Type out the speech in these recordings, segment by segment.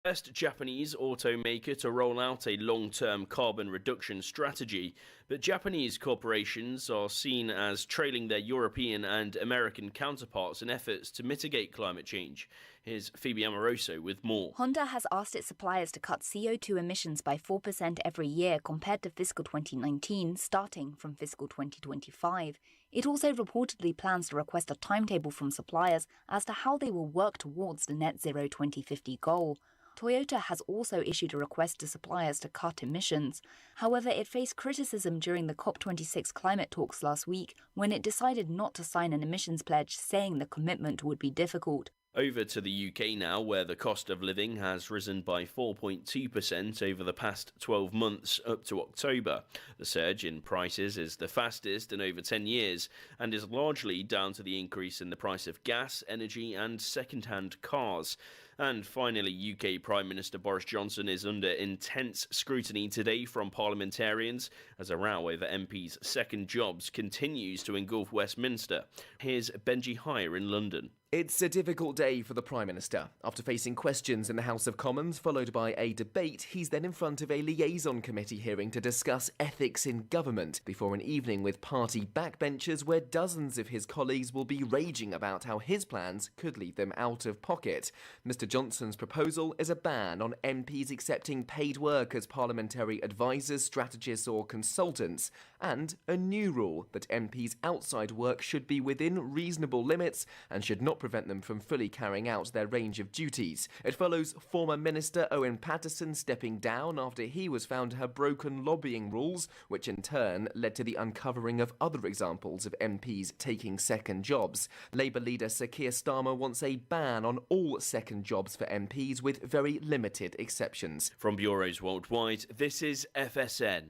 First Japanese automaker to roll out a long-term carbon reduction strategy, but Japanese corporations are seen as trailing their European and American counterparts in efforts to mitigate climate change. Here's Phoebe Amoroso with more. Honda has asked its suppliers to cut CO2 emissions by 4% every year compared to fiscal 2019, starting from fiscal 2025. It also reportedly plans to request a timetable from suppliers as to how they will work towards the net zero 2050 goal. Toyota has also issued a request to suppliers to cut emissions. However, it faced criticism during the COP26 climate talks last week when it decided not to sign an emissions pledge, saying the commitment would be difficult. Over to the UK now, where the cost of living has risen by 4.2% over the past 12 months up to October. The surge in prices is the fastest in over 10 years and is largely down to the increase in the price of gas, energy and second-hand cars. And finally, UK Prime Minister Boris Johnson is under intense scrutiny today from parliamentarians as a row over MPs' second jobs continues to engulf Westminster. Here's Benji Hire in London. It's a difficult day for the Prime Minister. After facing questions in the House of Commons, followed by a debate, he's then in front of a liaison committee hearing to discuss ethics in government, before an evening with party backbenchers where dozens of his colleagues will be raging about how his plans could leave them out of pocket. Mr Johnson's proposal is a ban on MPs accepting paid work as parliamentary advisors, strategists or consultants, and a new rule that MPs outside work should be within reasonable limits and should not prevent them from fully carrying out their range of duties. It follows former Minister Owen Paterson stepping down after he was found to have broken lobbying rules, which in turn led to the uncovering of other examples of MPs taking second jobs. Labour leader Sir Keir Starmer wants a ban on all second jobs for MPs with very limited exceptions. From bureaus worldwide, this is FSN.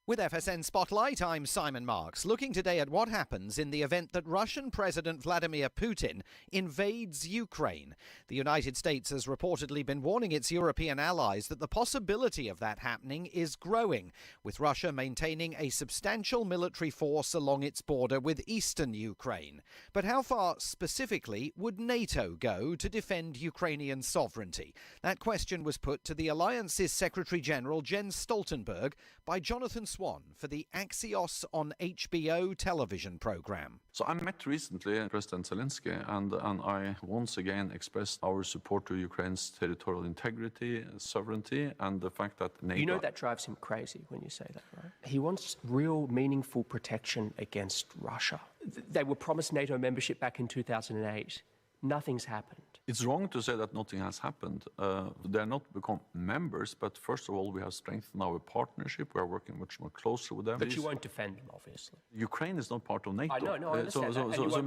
With FSN Spotlight, I'm Simon Marks, looking today at what happens in the event that Russian President Vladimir Putin invades Ukraine. The United States has reportedly been warning its European allies that the possibility of that happening is growing, with Russia maintaining a substantial military force along its border with eastern Ukraine. But how far specifically would NATO go to defend Ukrainian sovereignty? That question was put to the Alliance's Secretary-General Jens Stoltenberg by Jonathan Swan for the Axios on HBO television program. So I met recently President Zelensky and I once again expressed our support to Ukraine's territorial integrity, sovereignty and the fact that NATO... You know that drives him crazy when you say that, right? He wants real meaningful protection against Russia. They were promised NATO membership back in 2008. Nothing's happened. It's wrong to say that nothing has happened. They are not become members, but first of all, we have strengthened our partnership. We are working much more closely with them. But you won't defend them, obviously. Ukraine is not part of NATO. I know, I understand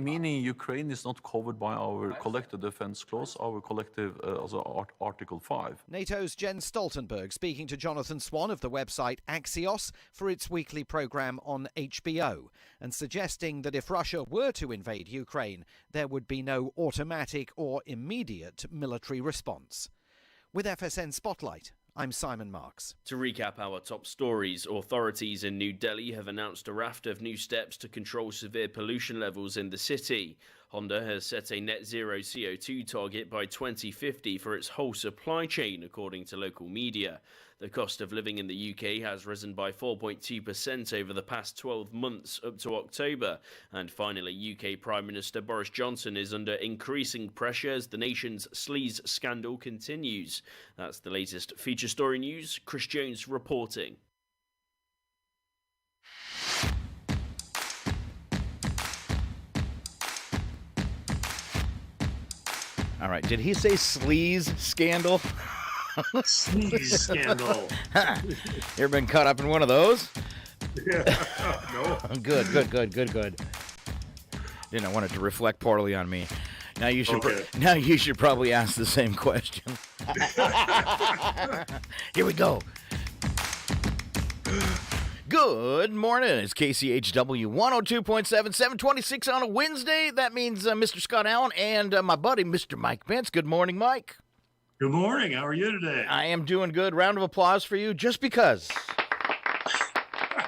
Meaning Ukraine is not covered by our collective defense clause, our collective Article 5. NATO's Jens Stoltenberg speaking to Jonathan Swan of the website Axios for its weekly program on HBO, and suggesting that if Russia were to invade Ukraine, there would be no automatic or immediate military response. With FSN Spotlight, I'm Simon Marks. To recap our top stories, authorities in New Delhi have announced a raft of new steps to control severe pollution levels in the city. Honda has set a net zero CO2 target by 2050 for its whole supply chain, according to local media. The cost of living in the UK has risen by 4.2% over the past 12 months up to October. And finally, UK Prime Minister Boris Johnson is under increasing pressure as the nation's sleaze scandal continues. That's the latest feature story news. Chris Jones reporting. All right, did he say sleaze scandal? Sleaze scandal. You ever been caught up in one of those? Yeah. No. Good. Didn't want it to reflect poorly on me. Now you should probably ask the same question. Here we go. Good morning. It's KCHW 102.7, 726 on a Wednesday. That means Mr. Scott Allen and my buddy, Mr. Mike Pence. Good morning, Mike. Good morning. How are you today? I am doing good. Round of applause for you, just because.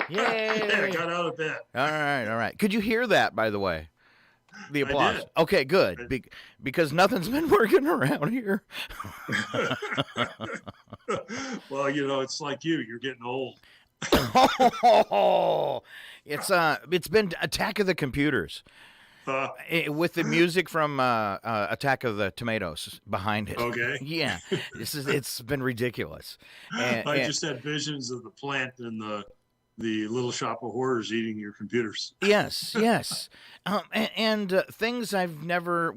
Yay. Yeah, I got out of bed. All right. Could you hear that, by the way? The I applause. did. Okay, good. Because nothing's been working around here. Well, it's like you're getting old. It's been Attack of the Computers. With the music from Attack of the Tomatoes behind it. Okay. Yeah, it's been ridiculous. I just had visions of the plant and the little shop of horrors eating your computers. Yes. Things I've never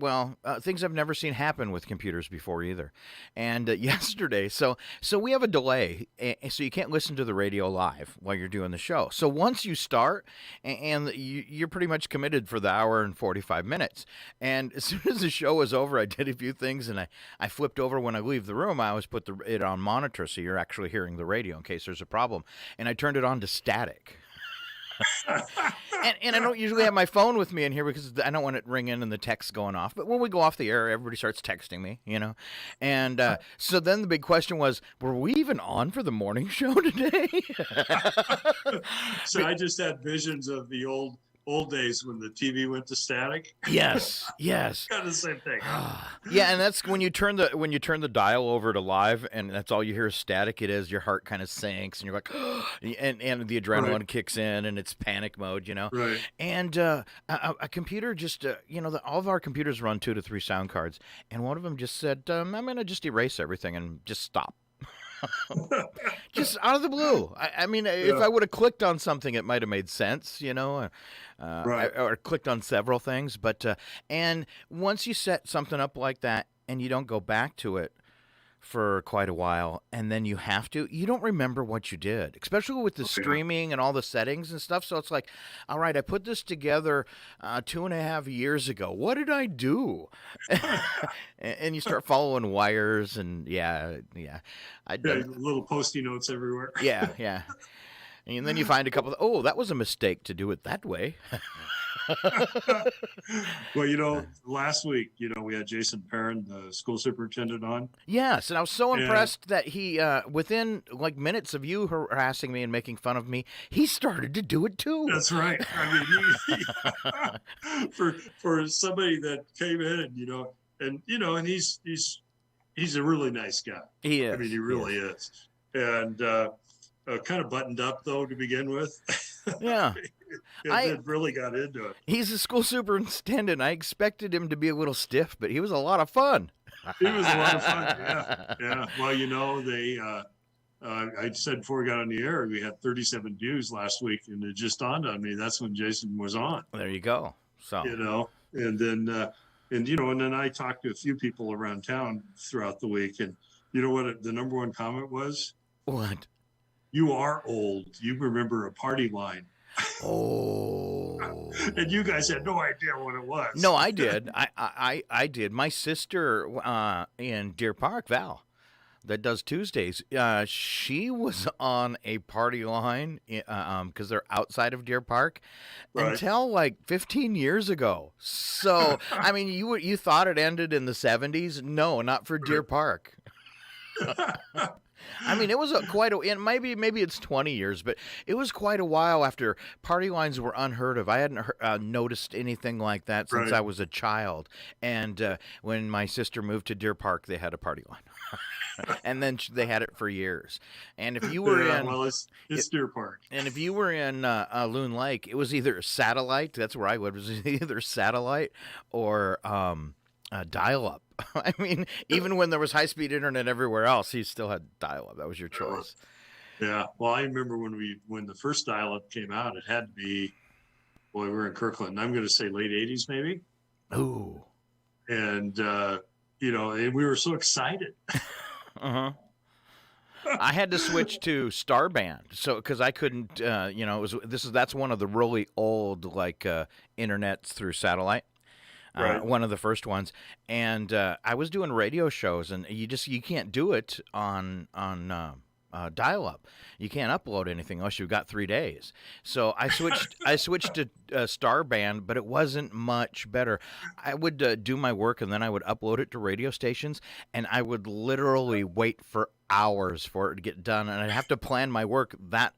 seen happen with computers before either. And yesterday, so we have a delay, so you can't listen to the radio live while you're doing the show. So once you start, and you're pretty much committed for the hour and 45 minutes. And as soon as the show was over, I did a few things, and I flipped over when I leave the room. I always put it on monitor so you're actually hearing the radio in case there's a problem. And I turned it on to static. and I don't usually have my phone with me in here because I don't want it ringing and the text going off. But when we go off the air, everybody starts texting me, And so then the big question was, were we even on for the morning show today? So I just had visions of the old days when the TV went to static. Yes. Kind of the same thing. Yeah, and that's when you turn the dial over to live, and that's all you hear is static. It is, your heart kind of sinks, and you're like, and the adrenaline kicks in, and it's panic mode, Right. And a computer just, all of our computers run 2 to 3 sound cards, and one of them just said, I'm going to just erase everything and just stop. Just out of the blue. I mean, if I would have clicked on something, it might have made sense, Right. or clicked on several things. But and once you set something up like that and you don't go back to it for quite a while, and then you don't remember what you did, especially with the streaming and all the settings and stuff. So it's like, all right, I put this together 2.5 years ago. What did I do? And you start following wires, and Little Post-it notes everywhere. yeah. And then you find a couple that was a mistake to do it that way. Well, last week, we had Jason Perrin, the school superintendent, on. Yes, and I was so impressed that he, within like minutes of you harassing me and making fun of me, he started to do it too. That's right. I mean, for somebody that came in, and he's a really nice guy. He is. I mean, he really is. And kind of buttoned up though to begin with. Yeah. It really got into it. He's a school superintendent. I expected him to be a little stiff, but he was a lot of fun. He was a lot of fun. Yeah. Well, they. I said before we got on the air, we had 37 views last week, and it just dawned on me that's when Jason was on. There you go. So and then and then I talked to a few people around town throughout the week, and you know what the number one comment was? What? You are old. You remember a party line. Oh. And you guys had no idea what it was. No, I did. I did. My sister in Deer Park, Val, that does Tuesdays, she was on a party line because they're outside of Deer Park until like 15 years ago. So, I mean, you thought it ended in the 70s? No, not for Deer Park. I mean, it was and maybe it's 20 years, but it was quite a while after party lines were unheard of. I hadn't noticed anything like that since I was a child. And when my sister moved to Deer Park, they had a party line. And then they had it for years. And if you were it's Deer Park. And if you were in Loon Lake, it was either satellite. That's where I would. It was either satellite or dial-up. I mean, even when there was high-speed internet everywhere else, he still had dial-up. That was your choice. Yeah. Well, I remember when the first dial-up came out, it had to be, we were in Kirkland. I'm going to say late 80s, maybe. Ooh. And and we were so excited. Uh-huh. I had to switch to Starband, because I couldn't. That's one of the really old internets through satellite. One of the first ones, and I was doing radio shows, and you can't do it on dial-up. You can't upload anything unless you've got 3 days. So I switched to Starband, but it wasn't much better. I would do my work, and then I would upload it to radio stations, and I would literally wait for hours for it to get done, and I'd have to plan my work that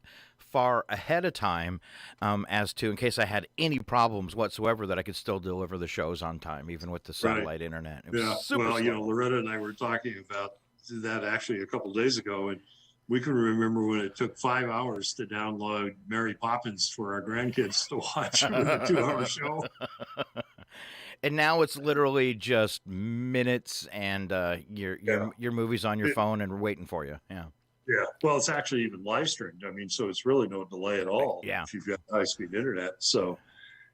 far ahead of time as to, in case I had any problems whatsoever, that I could still deliver the shows on time, even with the satellite internet. It was super well, slow. Loretta and I were talking about that actually a couple of days ago, and we can remember when it took 5 hours to download Mary Poppins for our grandkids to watch with a 2-hour show. And now it's literally just minutes, and your movie's on your phone and waiting for you. Yeah. Yeah. Well, it's actually even live streamed. I mean, so it's really no delay at all. Yeah. If you've got high-speed internet. So,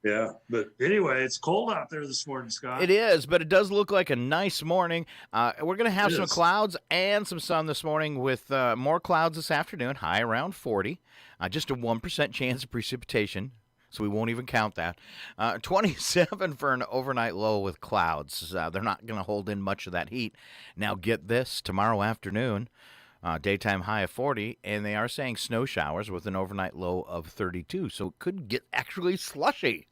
yeah. But anyway, it's cold out there this morning, Scott. It is, but it does look like a nice morning. We're going to have some clouds and some sun this morning, with more clouds this afternoon, high around 40. Just a 1% chance of precipitation, so we won't even count that. 27 for an overnight low with clouds. They're not going to hold in much of that heat. Now get this, tomorrow afternoon, daytime high of 40, and they are saying snow showers with an overnight low of 32, so it could get actually slushy.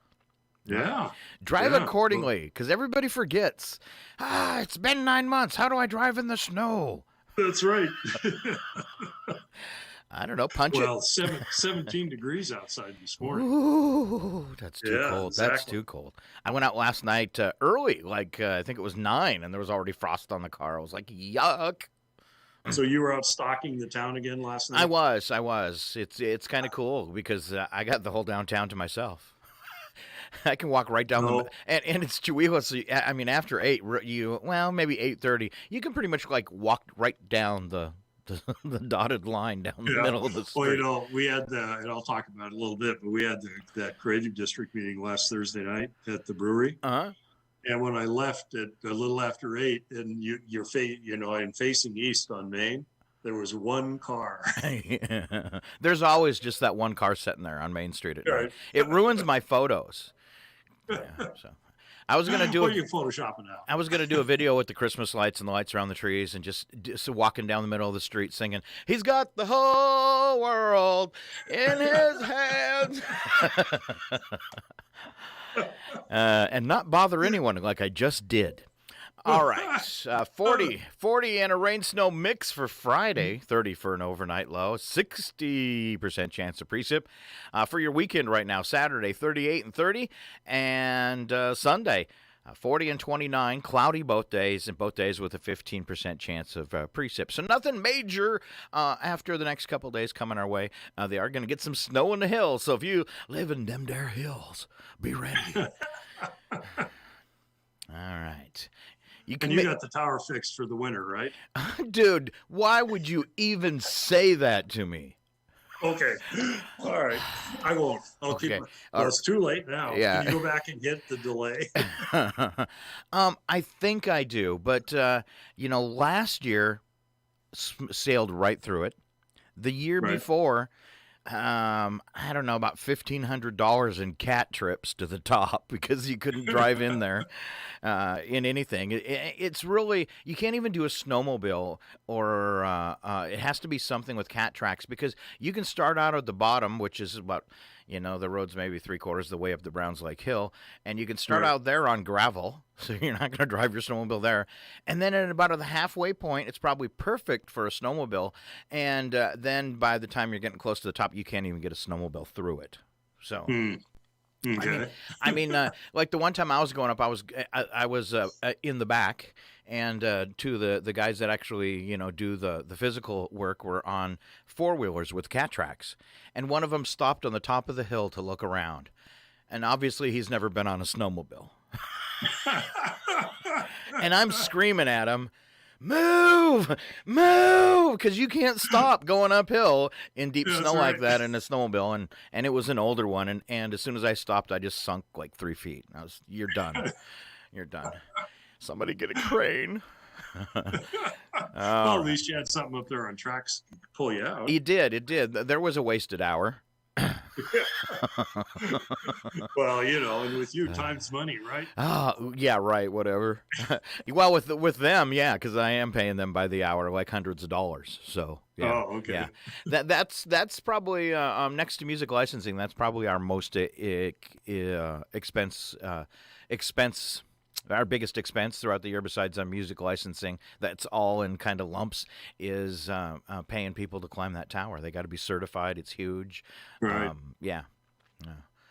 Yeah. Drive accordingly, because everybody forgets. It's been 9 months. How do I drive in the snow? That's right. I don't know. Punch it. Well, 17 degrees outside this morning. Ooh, that's too cold. Exactly. That's too cold. I went out last night early, I think it was 9, and there was already frost on the car. I was like, yuck. So you were out stalking the town again last night? I was. It's kind of cool because I got the whole downtown to myself. I can walk right down and it's Chihuahua, so I mean, after 8, maybe 8:30, you can pretty much walk right down the dotted line down the middle of the street. Well, we had and I'll talk about it a little bit, but we had that creative district meeting last Thursday night at the brewery. Uh-huh. And when I left at a little after 8, and I'm facing east on Main, there was one car. There's always just that one car sitting there on Main Street at night. Right. It ruins my photos. Yeah, so I was gonna do. What are you photoshopping out? I was gonna do a video with the Christmas lights and the lights around the trees, and just walking down the middle of the street singing, "He's got the whole world in his hands," and not bother anyone like I just did. All right, 40 and a rain-snow mix for Friday, 30 for an overnight low, 60% chance of precip. For your weekend right now, Saturday, 38 and 30, and Sunday, 40 and 29, cloudy both days, and both days with a 15% chance of precip. So nothing major after the next couple days coming our way. They are going to get some snow in the hills, so if you live in them there hills, be ready. All right. You got the tower fixed for the winter, right? Dude, why would you even say that to me? Okay. All right. I won't. I'll keep it. Well, it's too late now. Yeah. Can you go back and get the delay? I think I do. But, last year sailed right through it. The year before, I don't know, about $1,500 in cat trips to the top because you couldn't drive in there in anything. It's really, you can't even do a snowmobile, or it has to be something with cat tracks, because you can start out at the bottom, which is about, the road's maybe 3/4 of the way up the Browns Lake Hill, and you can start out there on gravel, so you're not going to drive your snowmobile there. And then at about the halfway point, it's probably perfect for a snowmobile, and then by the time you're getting close to the top, you can't even get a snowmobile through it. So, Okay. I mean, like the one time I was going up, I was in the back, and two of the guys that actually do the physical work were on 4-wheelers with cat tracks, and one of them stopped on the top of the hill to look around, and obviously he's never been on a snowmobile, and I'm screaming at him, "Move, because you can't stop going uphill in deep snow like that in a snowmobile." And it was an older one, and as soon as I stopped, I just sunk like 3 feet. You're done. You're done. Somebody get a crane. Well, at least you had something up there on tracks to pull you out. It did. There was a wasted hour. Well, and with you, time's money, right? Oh, yeah, right, whatever. Well, with them, yeah, because I am paying them by the hour, like hundreds of dollars. So, yeah. Oh, okay. Yeah. That's probably next to music licensing. That's probably our most expense Our biggest expense throughout the year, besides music licensing, that's all in kind of lumps, is paying people to climb that tower. They got to be certified. It's huge. Right. Yeah.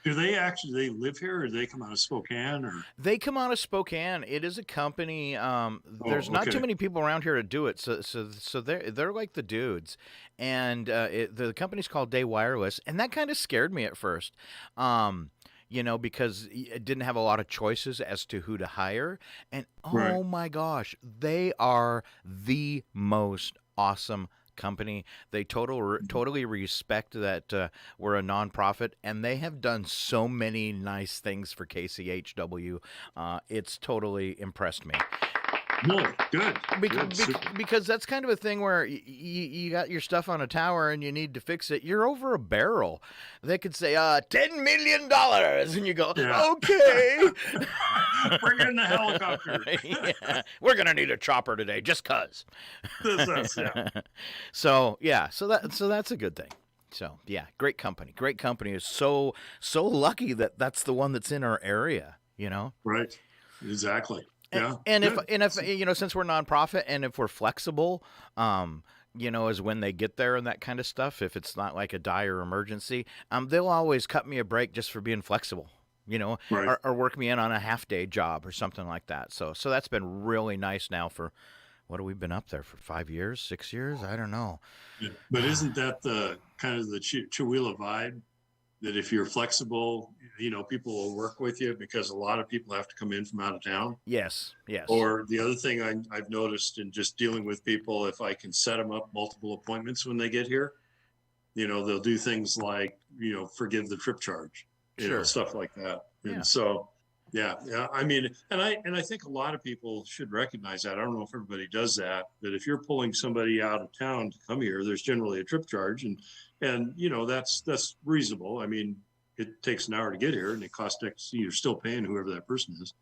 Do they live here, or do they come out of Spokane? Or They come out of Spokane. It is a company. There's not too many people around here to do it, so they're like the dudes. And the company's called Day Wireless, and that kind of scared me at first. Because it didn't have a lot of choices as to who to hire. And oh my gosh, they are the most awesome company. They totally respect that we're a nonprofit, and they have done so many nice things for KCHW. It's totally impressed me. No, good. Because that's kind of a thing where you got your stuff on a tower and you need to fix it. You're over a barrel. They could say $10 million, and you go, okay. Bring in the helicopter. Yeah. We're gonna need a chopper today, just cause. So that's a good thing. So yeah, great company. Great company is so lucky that that's the one that's in our area. Right. Exactly. Yeah. And if since we're nonprofit and if we're flexible, is when they get there and that kind of stuff. If it's not like a dire emergency, they'll always cut me a break just for being flexible, or work me in on a half-day job or something like that. So that's been really nice now for, what have we been up there for 5 years, 6 years? I don't know. Yeah. But isn't that the kind of the Chihuahua vibe? That if you're flexible, people will work with you, because a lot of people have to come in from out of town. Yes. Or the other thing I've noticed in just dealing with people, if I can set them up multiple appointments when they get here, they'll do things like, forgive the trip charge, stuff like that. Yeah. And so, yeah. I mean, and I think a lot of people should recognize that. I don't know if everybody does that, but if you're pulling somebody out of town to come here, there's generally a trip charge, and that's reasonable. I mean, it takes an hour to get here, and it costs X. You're still paying whoever that person is.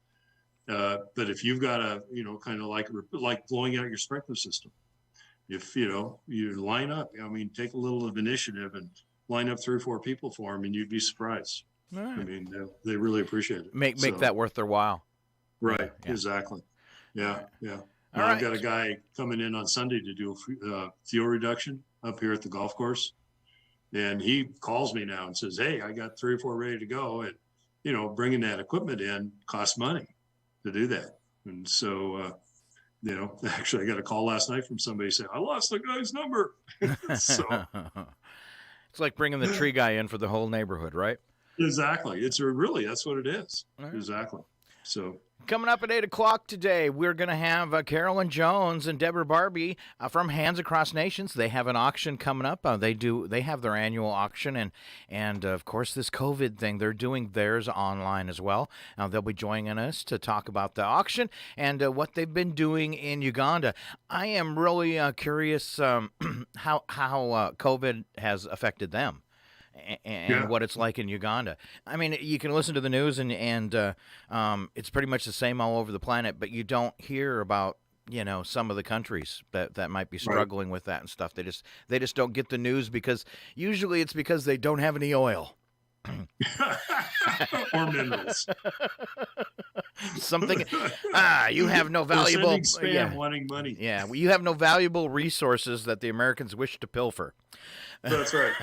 But if you've got a, kind of like blowing out your sprinkler system, if you line up, take a little of initiative and line up 3 or 4 people for them, and you'd be surprised. Right. I mean, they really appreciate it. Make that worth their while. Right. Yeah. Exactly. Yeah. Yeah. I've got a guy coming in on Sunday to do fuel reduction up here at the golf course. And he calls me now and says, hey, I got 3 or 4 ready to go. And, bringing that equipment in costs money to do that. And so, actually, I got a call last night from somebody saying, I lost the guy's number. So it's like bringing the tree guy in for the whole neighborhood, right? Exactly. That's what it is. Right. Exactly. So coming up at 8 o'clock today, we're going to have Carolyn Jones and Deborah Barbie from Hands Across Nations. They have an auction coming up. They have their annual auction, and of course this COVID thing, they're doing theirs online as well. They'll be joining us to talk about the auction and what they've been doing in Uganda. I am really curious how COVID has affected them. And what it's like in Uganda. I mean, you can listen to the news and it's pretty much the same all over the planet, but you don't hear about, some of the countries that might be struggling with that and stuff. They just don't get the news, because usually it's because they don't have any oil. Or minerals. Something. You have no valuable. Spam wanting money. Yeah, well, you have no valuable resources that the Americans wish to pilfer. That's right.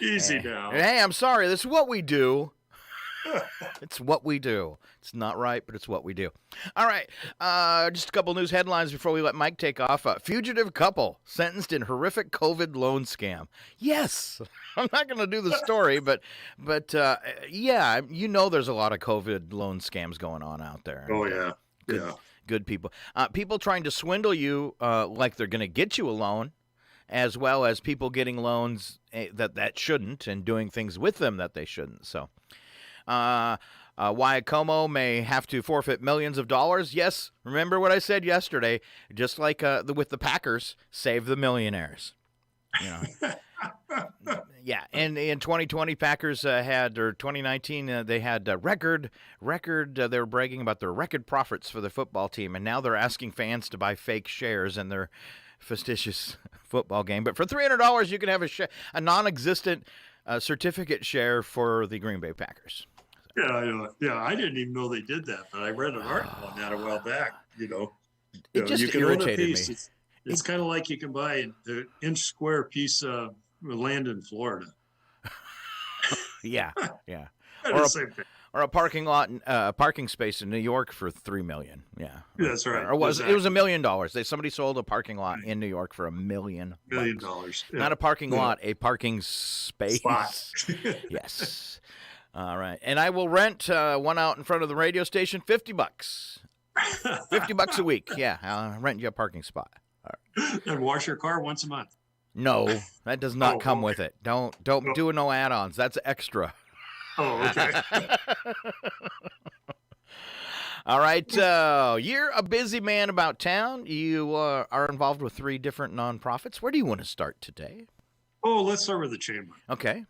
Easy now. Hey, I'm sorry. This is what we do. It's what we do. It's not right, but it's what we do. All right. Just a couple news headlines before we let Mike take off. Fugitive couple sentenced in horrific COVID loan scam. Yes. I'm not going to do the story, but yeah, there's a lot of COVID loan scams going on out there. Oh, yeah. Good people. People trying to swindle you like they're going to get you a loan, as well as people getting loans that shouldn't and doing things with them that they shouldn't. So Waikomo may have to forfeit millions of dollars. Yes, remember what I said yesterday. Just like with the Packers, save the millionaires. Yeah, and in 2020, Packers had, or 2019, they had record. They were bragging about their record profits for the football team, and now they're asking fans to buy fake shares in their fastidious football game. But for $300, you can have a non-existent certificate share for the Green Bay Packers. Yeah, I know. Yeah, I didn't even know they did that, but I read an article on that a while back. It just you can own a irritated piece. me. It's kind of like you can buy an inch square piece of land in Florida. Yeah. Kind Or of the a, same thing. or a parking lot, parking space in New York for $3 million. Yeah, That's right. Or was Exactly. it was $1 million? Somebody sold a parking lot in New York for $1 million. $1 million. Yeah. Not a parking lot, a parking space. Spot. Yes. All right, and I will rent one out in front of the radio station, $50. $50 a week. Yeah, I'll rent you a parking spot. And wash your car once a month. No, that does not come okay. with it. Don't do no add-ons. That's extra. Oh, okay. All right, you're a busy man about town. You are involved with 3 different nonprofits. Where do you want to start today? Oh, let's start with the chamber. Okay.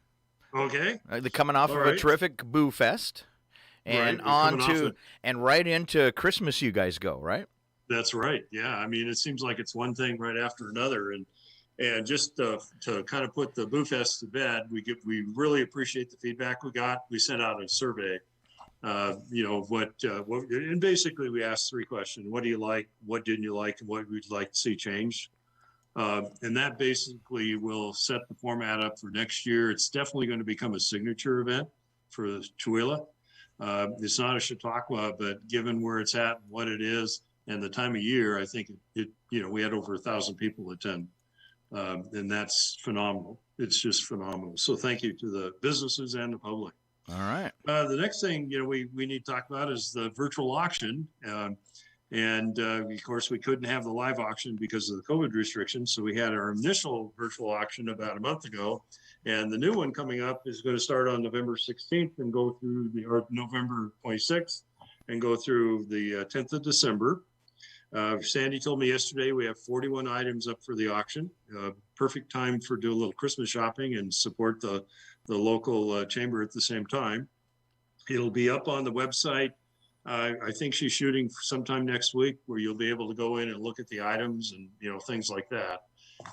Okay. They're coming off All of a right. terrific Boo Fest, and Right, we're coming off and right into Christmas. You guys go, right? That's right. Yeah. I mean, it seems like it's one thing right after another. And just to kind of put the Boo Fest to bed, we really appreciate the feedback we got. We sent out a survey, and basically we asked 3 questions. What do you like? What didn't you like? And what would you like to see changed? And that basically will set the format up for next year. It's definitely going to become a signature event for Chihuahua. It's not a Chautauqua, but given where it's at and what it is and the time of year, I think we had over 1,000 people attend. And that's phenomenal. It's just phenomenal. So thank you to the businesses and the public. All right. The next thing, we need to talk about is the virtual auction. Of course, we couldn't have the live auction because of the COVID restrictions. So we had our initial virtual auction about a month ago. And the new one coming up is going to start on November 16th and go through November 26th and go through the 10th of December. Sandy told me yesterday we have 41 items up for the auction. Perfect time for do a little Christmas shopping and support the local chamber at the same time. It'll be up on the website. I think she's shooting sometime next week where you'll be able to go in and look at the items and things like that.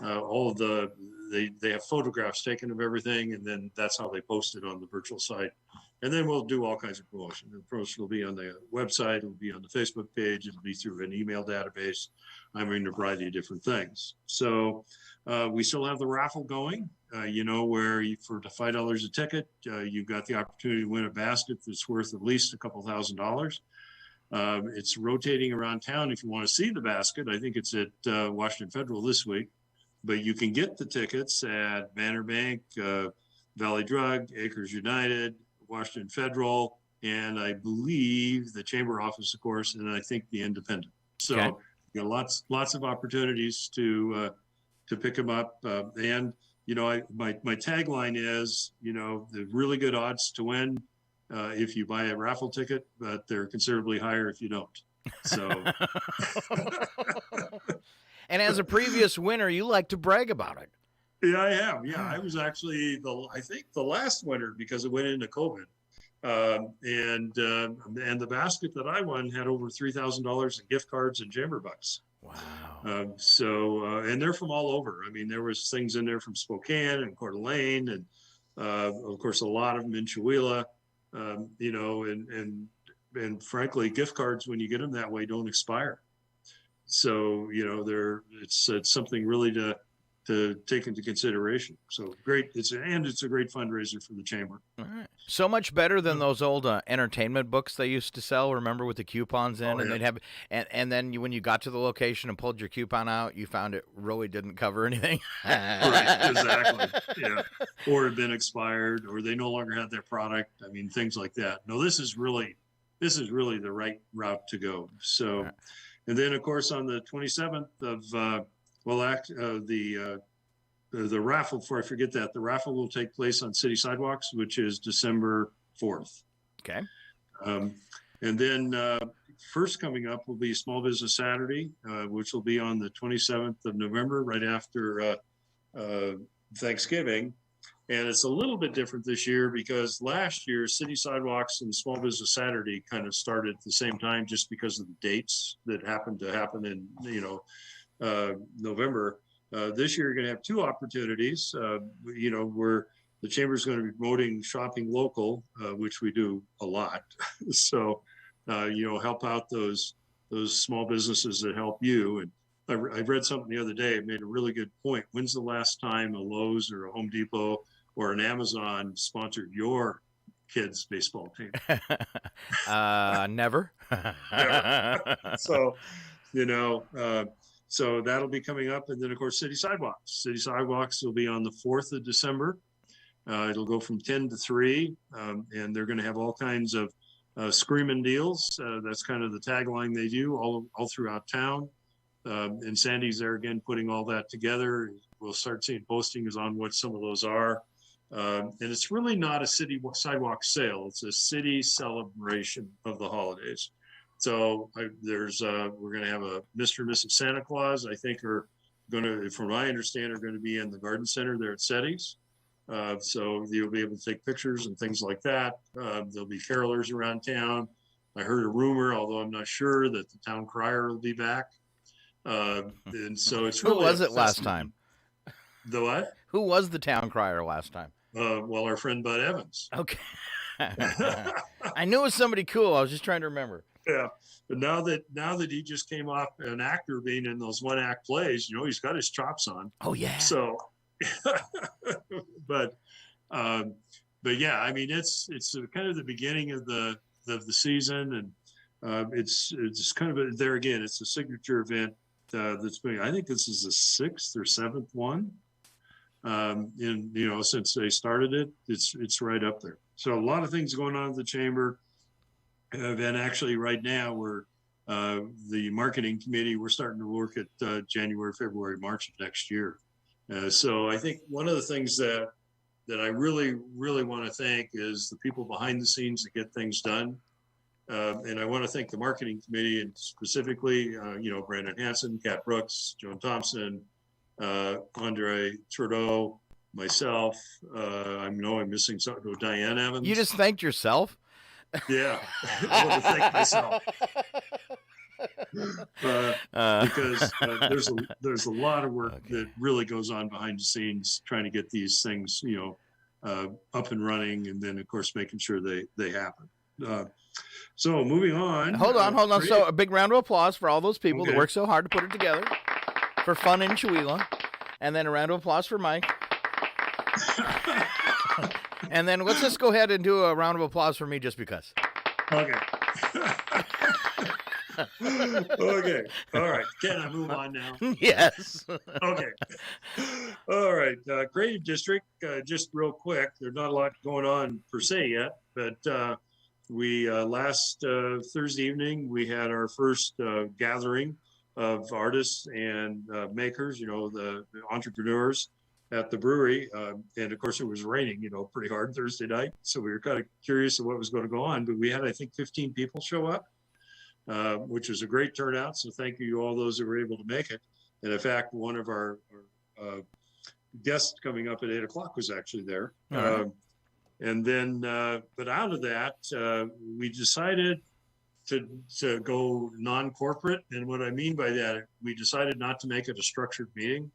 They have photographs taken of everything, and then that's how they post it on the virtual site. And then we'll do all kinds of promotion. The promotion will be on the website, it'll be on the Facebook page, it'll be through an email database. I mean, a variety of different things. So we still have the raffle going, where for the $5 a ticket, you've got the opportunity to win a basket that's worth at least a couple $1,000s. It's rotating around town. If you want to see the basket, I think it's at Washington Federal this week, but you can get the tickets at Banner Bank, Valley Drug, Acres United, Washington Federal, and I believe the chamber office, of course, and I think the Independent. So Okay. Lots of opportunities to pick them up. And my tagline is, the really good odds to win if you buy a raffle ticket, but they're considerably higher if you don't. So. And as a previous winner, you like to brag about it. Yeah, I am. Yeah, I was actually I think the last winner because it went into COVID. And the basket that I won had over $3,000 in gift cards and chamber bucks. Wow. And they're from all over. I mean, there was things in there from Spokane and Coeur d'Alene, and of course a lot of them in Chihuahua. And frankly, gift cards when you get them that way don't expire. So it's something really to take into consideration. So great. It's a great fundraiser for the chamber. All right. So much better than those old entertainment books they used to sell. Remember, with the coupons in, Oh, and yeah. they'd have, and then when you got to the location and pulled your coupon out, you found it really didn't cover anything. Right, exactly. Yeah. Or had been expired, or they no longer had their product. I mean, things like that. No, this is really the right route to go. So, Right. And then of course on the 27th of the raffle, before I forget that, the raffle will take place on city sidewalks, which is December 4th. Okay. And then first coming up will be Small Business Saturday, which will be on the 27th of November, right after Thanksgiving. And it's a little bit different this year because last year City Sidewalks and Small Business Saturday kind of started at the same time just because of the dates that happened to happen in November. This year you're going to have 2 opportunities. We're the chamber is going to be promoting shopping local, which we do a lot. So, help out those small businesses that help you. And I read something the other day. It made a really good point. When's the last time a Lowe's or a Home Depot or an Amazon sponsored your kids' baseball team? Never. Never. So, so that'll be coming up. And then, of course, City Sidewalks. City Sidewalks will be on the 4th of December. It'll go from 10 to 3, and they're going to have all kinds of screaming deals. That's kind of the tagline they do all throughout town. And Sandy's there again, putting all that together. We'll start seeing postings on what some of those are. And it's really not a city sidewalk sale. It's a city celebration of the holidays. So we're going to have a Mr. and Mrs. Santa Claus, I think are going to, from what I understand, are going to be in the garden center there at SETI's. So you'll be able to take pictures and things like that. There'll be carolers around town. I heard a rumor, although I'm not sure, that the town crier will be back. And so it's really Who was it last time? The what? Who was the town crier last time? Well, our friend Bud Evans. Okay. I knew it was somebody cool. I was just trying to remember. Yeah. But now that he just came off an actor being in those one-act plays, he's got his chops on. Oh, yeah. So, but yeah, I mean, it's kind of the beginning of the season, and it's kind of there again. It's a signature event that's been. I think this is the 6th or 7th one. Since they started it, it's right up there. So a lot of things going on at the chamber. And actually, right now we're the marketing committee. We're starting to work at January, February, March of next year. So I think one of the things that I really, really want to thank is the people behind the scenes that get things done. And I want to thank the marketing committee, and specifically, Brandon Hanson, Kat Brooks, Joan Thompson, Andre Trudeau, myself. I know I'm missing something. Diane Evans. You just thanked yourself? Yeah, I want to thank myself. Because there's a lot of work that really goes on behind the scenes trying to get these things, up and running, and then of course making sure they happen. So moving on. Hold on. So a big round of applause for all those people that worked so hard to put it together for fun in Chihuahua, and then a round of applause for Mike. And then let's just go ahead and do a round of applause for me just because. Okay. Okay. All right. Can I move on now? Yes. Okay. All right. Creative District, just real quick. There's not a lot going on per se yet, but we last Thursday evening, we had our first gathering of artists and makers, the entrepreneurs at the brewery. And of course it was raining, pretty hard Thursday night. So we were kind of curious of what was going to go on, but we had, I think, 15 people show up, which was a great turnout. So thank you to all those who were able to make it. And in fact, one of our guests coming up at 8:00 was actually there. Right. And then, but out of that, we decided to go non-corporate. And what I mean by that, we decided not to make it a structured meeting.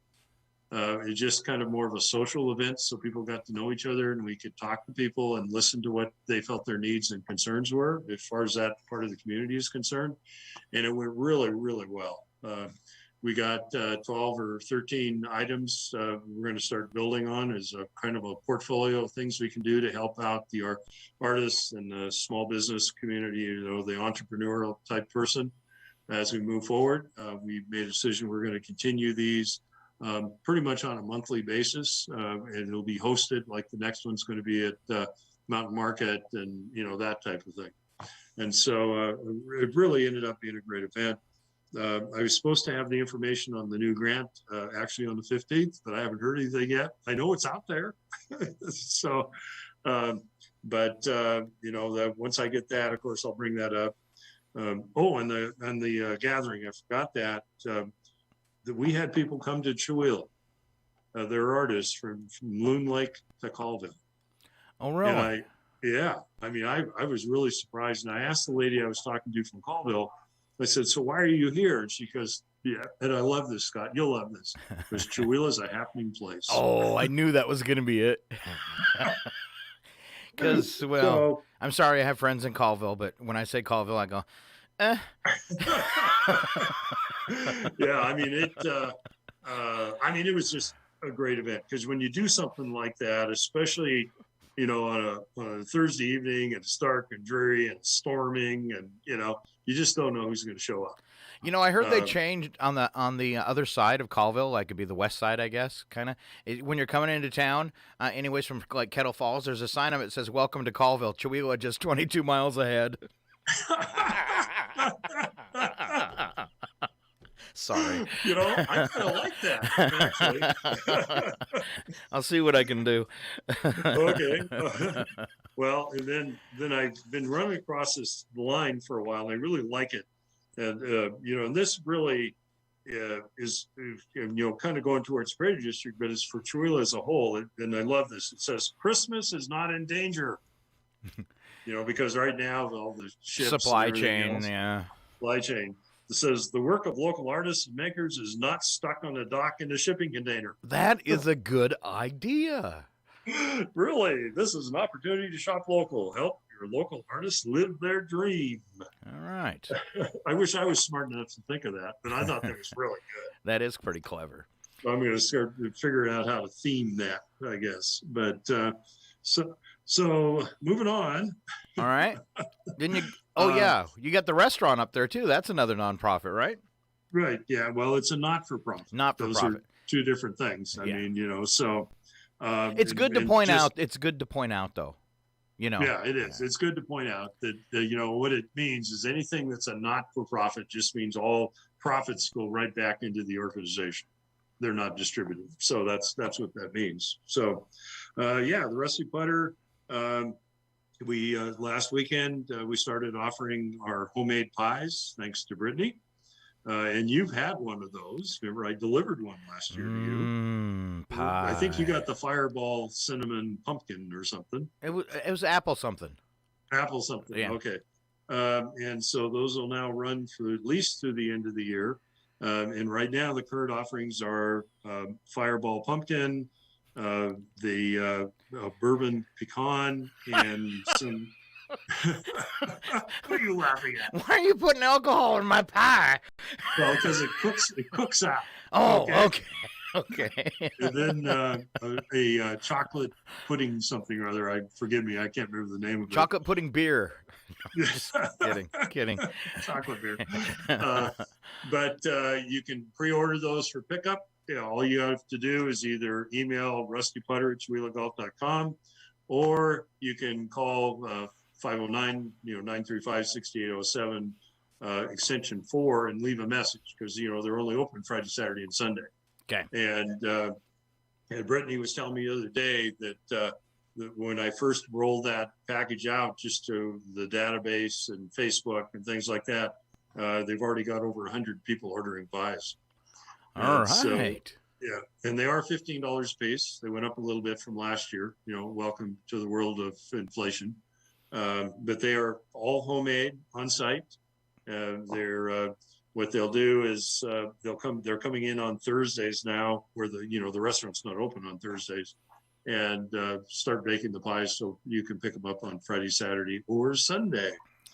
It's just kind of more of a social event, so people got to know each other and we could talk to people and listen to what they felt their needs and concerns were as far as that part of the community is concerned. And it went really, really well. We got 12 or 13 items we're going to start building on as a kind of a portfolio of things we can do to help out the artists and the small business community, the entrepreneurial type person as we move forward. We made a decision we're going to continue these pretty much on a monthly basis, and it'll be hosted like the next one's going to be at Mountain Market and that type of thing. And so it really ended up being a great event. I was supposed to have the information on the new grant actually on the 15th, but I haven't heard anything yet. I know it's out there. So, that once I get that, of course, I'll bring that up. And the gathering, I forgot that we had people come to Chihuahua. They're artists from Loon Lake to Colville. Oh, really? And I was really surprised. And I asked the lady I was talking to from Colville, I said, so why are you here? And she goes, Yeah, and I love this, Scott. You'll love this because Chihuahua's a happening place. Oh, I knew that was going to be it. Because, well, I'm sorry I have friends in Colville, but when I say Colville, I go, eh. Yeah, I mean, it was just a great event because when you do something like that, especially, on a Thursday evening and it's dark and dreary and storming and, you just don't know who's going to show up. I heard they changed on the other side of Colville, like it'd be the west side, I guess, kind of. When you're coming into town, anyways, from like Kettle Falls, there's a sign of it that says "Welcome to Colville, Chihuahua, just 22 miles ahead." Sorry. I kind of like that, actually. I'll see what I can do. Okay. Well, and then I've been running across this line for a while, and I really like it. And, and this really is, kind of going towards Prairie District, but it's for Chihuahua as a whole. And I love this. It says, Christmas is not in danger. Because right now, all the ships. Supply chain, yeah. Supply chain. It says, the work of local artists and makers is not stuck on a dock in a shipping container. That is a good idea. Really? This is an opportunity to shop local. Help your local artists live their dream. All right. I wish I was smart enough to think of that, but I thought that was really good. That is pretty clever. I'm going to start figuring out how to theme that, I guess. But so moving on. All right. Didn't you? Oh, yeah. You got the restaurant up there, too. That's another nonprofit, right? Right. Yeah. Well, it's a not-for-profit. Not-for-profit. Those are two different things. I mean, so. It's good to point out. It's good to point out, though. Yeah, it is. It's good to point out that, what it means is anything that's a not-for-profit just means all profits go right back into the organization. They're not distributed. So that's what that means. So, the Rusty Putter, we last weekend, we started offering our homemade pies, thanks to Brittany. And you've had one of those. Remember, I delivered one last year to you. Pie. I think you got the Fireball Cinnamon Pumpkin or something. It was apple something. Apple something. Yeah. Okay. And so those will now run for at least through the end of the year. And right now, the current offerings are Fireball Pumpkin, the Bourbon Pecan, and some. What are you laughing at? Why are you putting alcohol in my pie? Well, because it cooks out. Oh, okay. And then a chocolate pudding something or other. Forgive me, I can't remember the name of it. Chocolate pudding beer. Just kidding. Chocolate beer. But you can pre-order those for pickup. All you have to do is either email rustyputter@chihuahuagolf.com, or you can call 509-935-6807 extension 4 and leave a message because they're only open Friday, Saturday, and Sunday. Okay. And Brittany was telling me the other day that when I first rolled that package out just to the database and Facebook and things like that, they've already got over 100 people ordering pies. All right. So, yeah, and they are $15 a piece. They went up a little bit from last year. Welcome to the world of inflation. But they are all homemade on site. They're what they'll do is they're coming in on Thursdays now, where the restaurant's not open on Thursdays, and start baking the pies so you can pick them up on Friday, Saturday, or Sunday.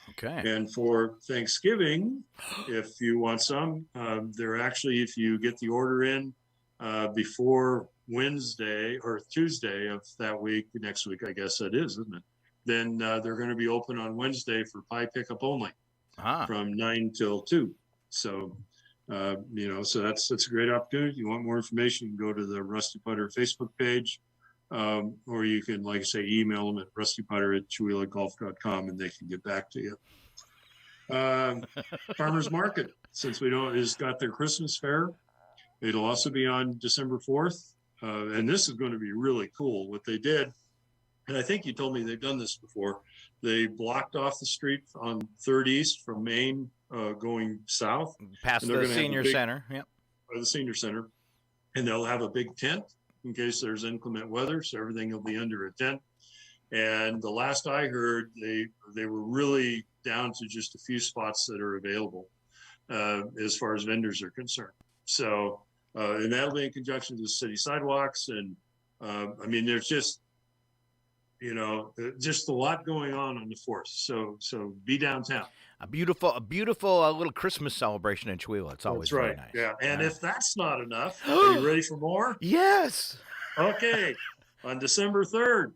Okay. And for Thanksgiving, if you want some, they're actually, if you get the order in before Wednesday or Tuesday of that week, next week, I guess that is, isn't it? Then they're going to be open on Wednesday for pie pickup only from 9 till 2. So, so that's a great opportunity. If you want more information, you can go to the Rusty Putter Facebook page, or you can, like I say, email them at rustyputter@chihuahuagolf.com and they can get back to you. Farmers Market, since is got their Christmas fair. It'll also be on December 4th. And this is going to be really cool. What they did, and I think you told me they've done this before, they blocked off the street on 3rd East from Maine going south. Past the senior center. Yep. The senior center. And they'll have a big tent in case there's inclement weather. So everything will be under a tent. And the last I heard, they were really down to just a few spots that are available. as far as vendors are concerned. So, and that'll be in conjunction with the city sidewalks. And I mean, there's just, just a lot going on the 4th. So be downtown. A beautiful little Christmas celebration in Chihuahua. It's always That's right. very nice. Yeah. And if that's not enough, are you ready for more? Yes. Okay. On December 3rd,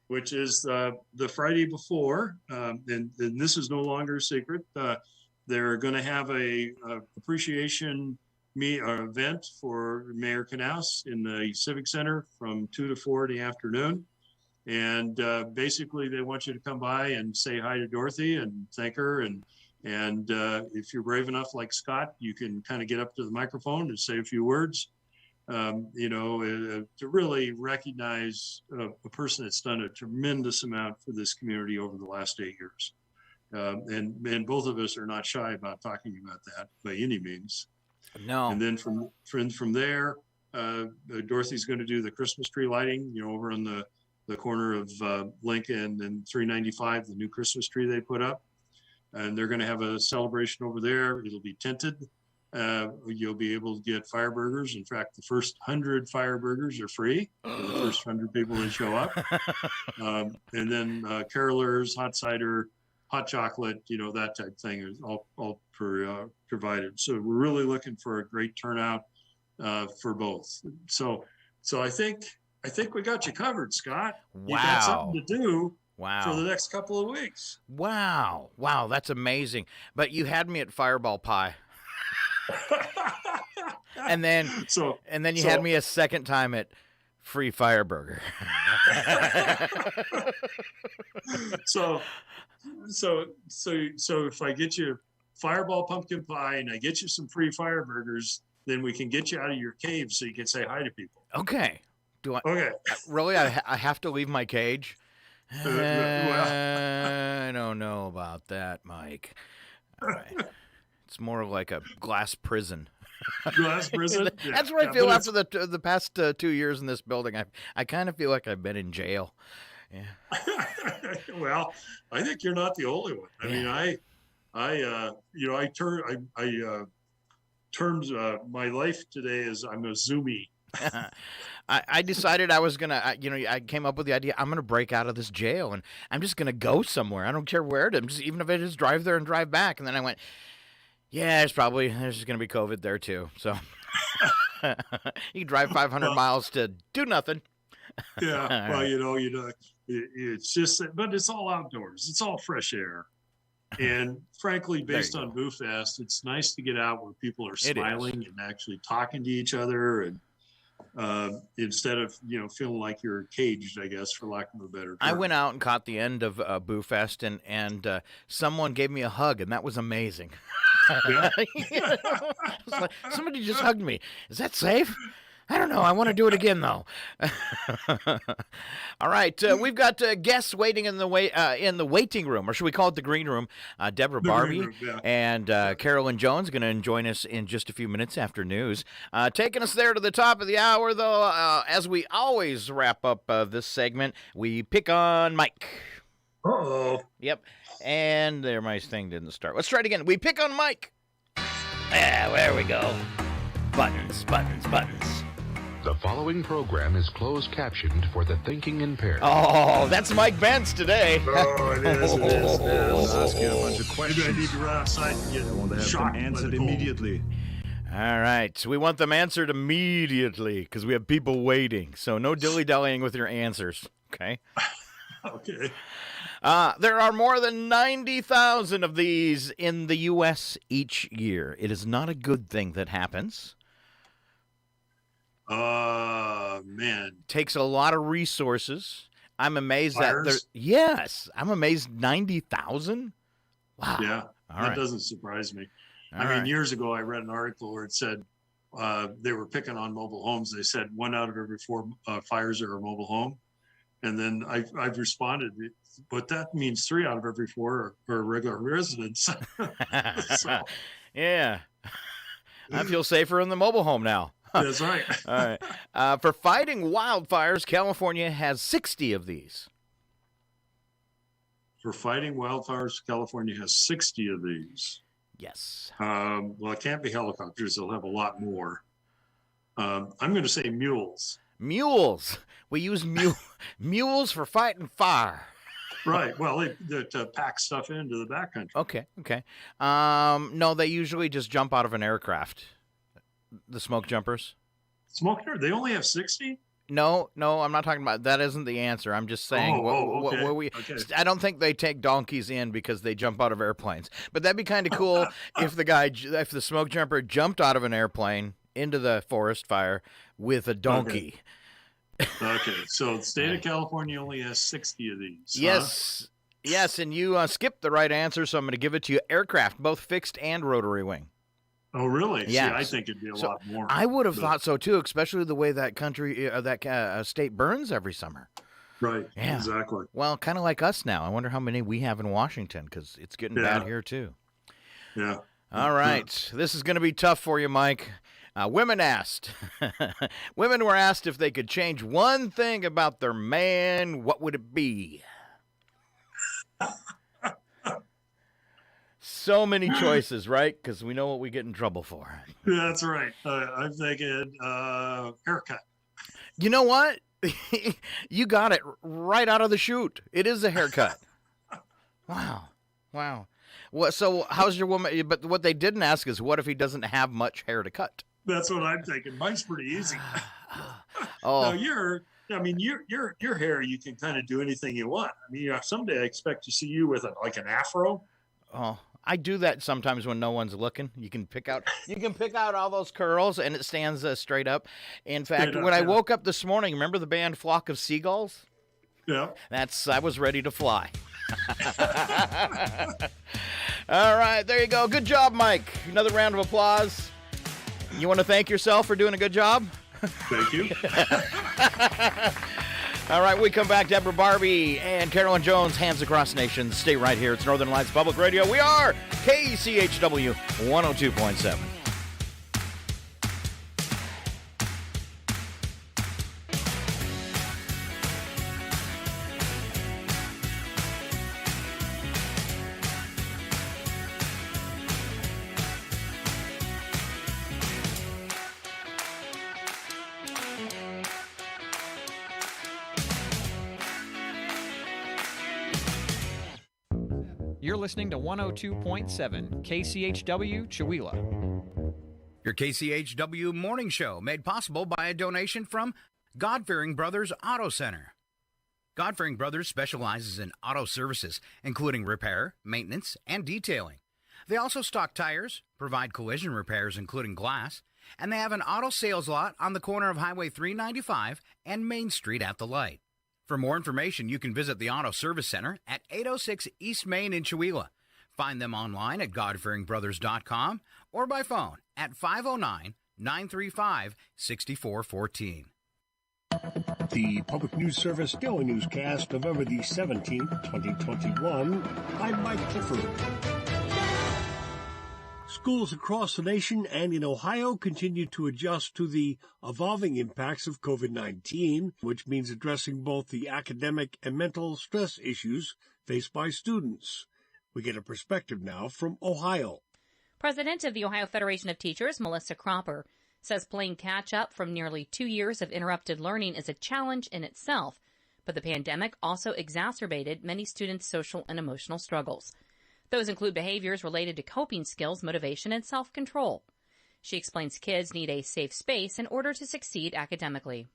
which is the Friday before, and this is no longer a secret, they're going to have a appreciation event for Mayor Knaus in the Civic Center from 2 to 4 in the afternoon. And basically, they want you to come by and say hi to Dorothy and thank her. And if you're brave enough, like Scott, you can kind of get up to the microphone and say a few words, to really recognize a person that's done a tremendous amount for this community over the last 8 years. And both of us are not shy about talking about that by any means. No. And then from there, Dorothy's going to do the Christmas tree lighting, over on the corner of Lincoln and 395, the new Christmas tree they put up. And they're going to have a celebration over there. It'll be tinted. You'll be able to get fire burgers. In fact, the first 100 fire burgers are free for the first 100 people that show up. And then carolers, hot cider, hot chocolate, that type of thing is all provided. So we're really looking for a great turnout for both. So I think we got you covered, Scott. Wow. You got something to do for the Wow. next couple of weeks. Wow. That's amazing. But you had me at Fireball Pie. And then you had me a second time at Free Fire Burger. So if I get you Fireball pumpkin pie and I get you some free fire burgers, then we can get you out of your cave so you can say hi to people. Okay. Do I? Okay. Really? I have to leave my cage? I don't know about that, Mike. All right. It's more like a glass prison. Glass prison? That's what I feel after the past 2 years in this building. I kind of feel like I've been in jail. Yeah. Well, I think you're not the only one. I mean, I termed my life today as I'm a zoomie. I decided I was going to, I came up with the idea, I'm going to break out of this jail and I'm just going to go somewhere. I don't care where it is, even if I just drive there and drive back. And then I went, yeah, there's going to be COVID there too. So you drive 500 miles to do nothing. Yeah. Well, it's just, but it's all outdoors. It's all fresh air. And frankly, based on Boo Fest, it's nice to get out where people are smiling and actually talking to each other, and instead of feeling like you're caged, I guess, for lack of a better term. I went out and caught the end of Boo Fest, and someone gave me a hug, and that was amazing. Yeah. It's like, somebody just hugged me. Is that safe? I don't know. I want to do it again, though. All right, we've got guests waiting in the waiting room, or should we call it the green room? Deborah Barbie and Carolyn Jones are going to join us in just a few minutes after news. Taking us there to the top of the hour, though, as we always wrap up this segment, we pick on Mike. Uh-oh. Yep, and there, my thing didn't start. Let's try it again. We pick on Mike. Yeah, there we go. Buttons. The following program is closed captioned for the thinking impaired. Oh, that's Mike Bentz today. Oh, it is. I'll ask you a bunch of Maybe I questions. need to run outside and get I want to have them shocked by answered the cold. immediately. All right, so we want them answered immediately because we have people waiting. So no dilly-dallying with your answers, okay? Okay. There are more than 90,000 of these in the U.S. each year. It is not a good thing that happens. Man. Takes a lot of resources. I'm amazed Fires? I'm amazed 90,000. Wow. Yeah, All that right. doesn't surprise me. All I mean, right. years ago, I read an article where it said they were picking on mobile homes. They said 1 out of every 4 fires are a mobile home. And then I've responded, but that means 3 out of every 4 are regular residents. So, Yeah. I feel safer in the mobile home now. that's right. All right. For fighting wildfires, California has 60 of these. For fighting wildfires, California has 60 of these. Yes. Well, it can't be helicopters. They'll have a lot more. I'm going to say mules. Mules. We use mules for fighting fire. Right. Well, they pack stuff into the backcountry. Okay. No, they usually just jump out of an aircraft. The smoke jumpers. Smoke jumper? They only have 60? No, I'm not talking about that. Isn't the answer. I'm just saying. Okay. I don't think they take donkeys in because they jump out of airplanes. But that'd be kind of cool if the smoke jumper jumped out of an airplane into the forest fire with a donkey. Okay. So the state of California only has 60 of these. Yes. Yes, and you skipped the right answer, so I'm going to give it to you. Aircraft, both fixed and rotary wing. Oh, really? Yeah. See, I think it'd be a lot more. I would have thought so, too, especially the way that state burns every summer. Right. Yeah. Exactly. Well, kind of like us now. I wonder how many we have in Washington, because it's getting bad here, too. Yeah. All right. This is going to be tough for you, Mike. Women were asked if they could change one thing about their man. What would it be? So many choices, right? Because we know what we get in trouble for. That's right. I'm thinking haircut. You know what? You got it right out of the chute. It is a haircut. Wow. Well, so how's your woman? But what they didn't ask is, what if he doesn't have much hair to cut? That's what I'm thinking. Mine's pretty easy. Oh, Now your hair, you can kind of do anything you want. I mean, someday I expect to see you with an afro. Oh, I do that sometimes when no one's looking. You can pick out all those curls, and it stands straight up. In fact, when I woke up this morning, remember the band Flock of Seagulls? Yeah. I was ready to fly. All right, there you go. Good job, Mike. Another round of applause. You want to thank yourself for doing a good job? Thank you. All right, we come back. Deborah Barbie and Carolyn Jones, Hands Across Nations. Stay right here. It's Northern Lights Public Radio. We are KCHW 102.7. You're listening to 102.7 KCHW Chewelah. Your KCHW morning show made possible by a donation from God-Fearing Brothers Auto Center. God-Fearing Brothers specializes in auto services, including repair, maintenance, and detailing. They also stock tires, provide collision repairs, including glass, and they have an auto sales lot on the corner of Highway 395 and Main Street at the light. For more information, you can visit the Auto Service Center at 806 East Main in Chewelah. Find them online at godfearingbrothers.com or by phone at 509-935-6414. The Public News Service Daily Newscast, November the 17th, 2021. I'm Mike Clifford. Schools across the nation and in Ohio continue to adjust to the evolving impacts of COVID-19, which means addressing both the academic and mental stress issues faced by students. We get a perspective now from Ohio. President of the Ohio Federation of Teachers, Melissa Cropper, says playing catch-up from nearly 2 years of interrupted learning is a challenge in itself, but the pandemic also exacerbated many students' social and emotional struggles. Those include behaviors related to coping skills, motivation, and self-control. She explains kids need a safe space in order to succeed academically.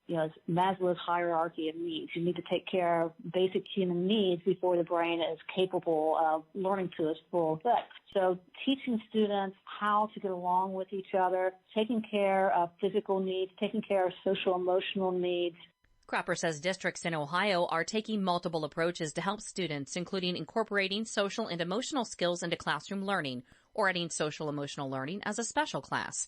It's Maslow's hierarchy of needs. You need to take care of basic human needs before the brain is capable of learning to its full effect. So teaching students how to get along with each other, taking care of physical needs, taking care of social emotional needs. Cropper says districts in Ohio are taking multiple approaches to help students, including incorporating social and emotional skills into classroom learning or adding social emotional learning as a special class.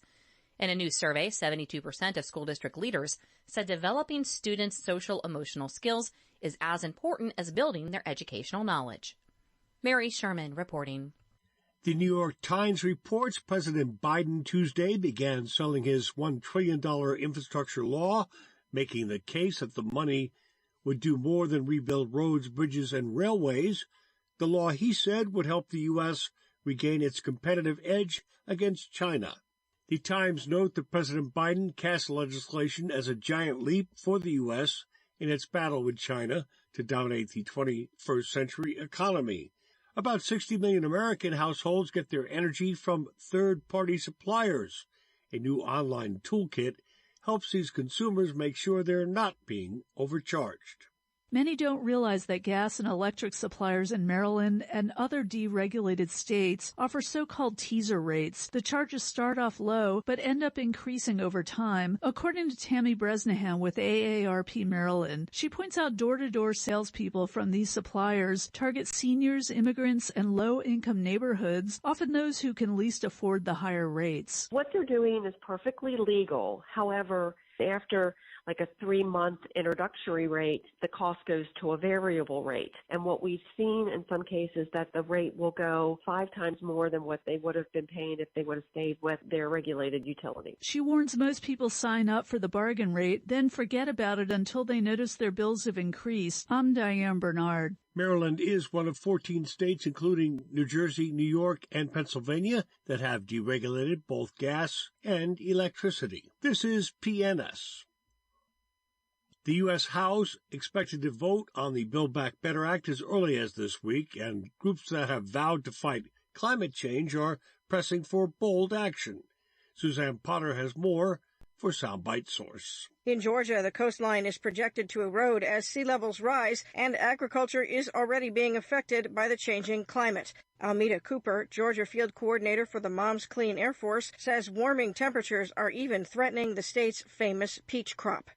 In a new survey, 72% of school district leaders said developing students' social emotional skills is as important as building their educational knowledge. Mary Sherman reporting. The New York Times reports President Biden Tuesday began selling his $1 trillion infrastructure law, making the case that the money would do more than rebuild roads, bridges, and railways. The law, he said, would help the U.S. regain its competitive edge against China. The Times note that President Biden cast legislation as a giant leap for the U.S. in its battle with China to dominate the 21st century economy. About 60 million American households get their energy from third-party suppliers. A new online toolkit helps these consumers make sure they're not being overcharged. Many don't realize that gas and electric suppliers in Maryland and other deregulated states offer so-called teaser rates. The charges start off low, but end up increasing over time. According to Tammy Bresnahan with AARP Maryland, she points out door-to-door salespeople from these suppliers target seniors, immigrants, and low-income neighborhoods, often those who can least afford the higher rates. What they're doing is perfectly legal. However, after like a 3-month introductory rate, the cost goes to a variable rate. And what we've seen in some cases that the rate will go 5 times more than what they would have been paying if they would have stayed with their regulated utility. She warns most people sign up for the bargain rate, then forget about it until they notice their bills have increased. I'm Diane Bernard. Maryland is one of 14 states, including New Jersey, New York, and Pennsylvania, that have deregulated both gas and electricity. This is PNS. The U.S. House expected to vote on the Build Back Better Act as early as this week, and groups that have vowed to fight climate change are pressing for bold action. Suzanne Potter has more for Soundbite Source. In Georgia, the coastline is projected to erode as sea levels rise, and agriculture is already being affected by the changing climate. Almeda Cooper, Georgia field coordinator for the Moms Clean Air Force, says warming temperatures are even threatening the state's famous peach crop.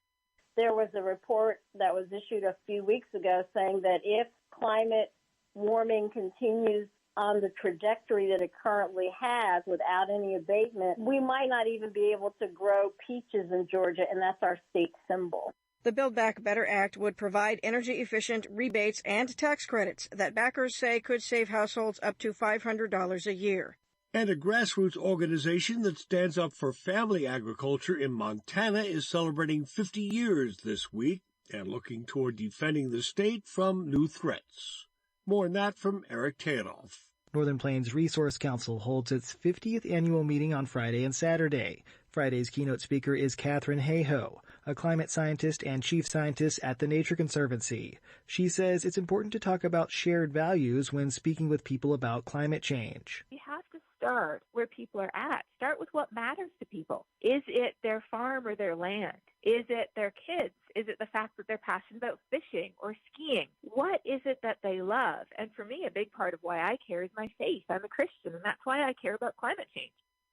There was a report that was issued a few weeks ago saying that if climate warming continues on the trajectory that it currently has without any abatement, we might not even be able to grow peaches in Georgia, and that's our state symbol. The Build Back Better Act would provide energy-efficient rebates and tax credits that backers say could save households up to $500 a year. And a grassroots organization that stands up for family agriculture in Montana is celebrating 50 years this week and looking toward defending the state from new threats. More on that from Eric Teodolf. Northern Plains Resource Council holds its 50th annual meeting on Friday and Saturday. Friday's keynote speaker is Catherine Hayhoe, a climate scientist and chief scientist at the Nature Conservancy. She says it's important to talk about shared values when speaking with people about climate change. You have to start where people are at. Start with what matters to people. Is it their farm or their land? Is it their kids? Is it the fact that they're passionate about fishing or skiing? What is it that they love? And for me, a big part of why I care is my faith. I'm a Christian, and that's why I care about climate change.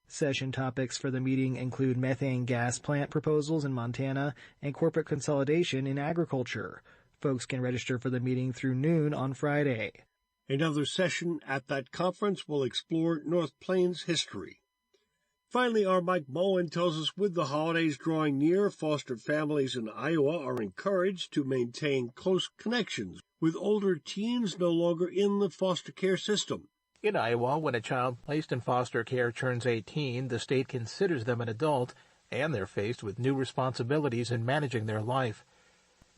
Session topics for the meeting include methane gas plant proposals in Montana and corporate consolidation in agriculture. Folks can register for the meeting through noon on Friday. Another session at that conference will explore North Plains history. Finally, our Mike Mullen tells us with the holidays drawing near, foster families in Iowa are encouraged to maintain close connections with older teens no longer in the foster care system. In Iowa, when a child placed in foster care turns 18, the state considers them an adult, and they're faced with new responsibilities in managing their life.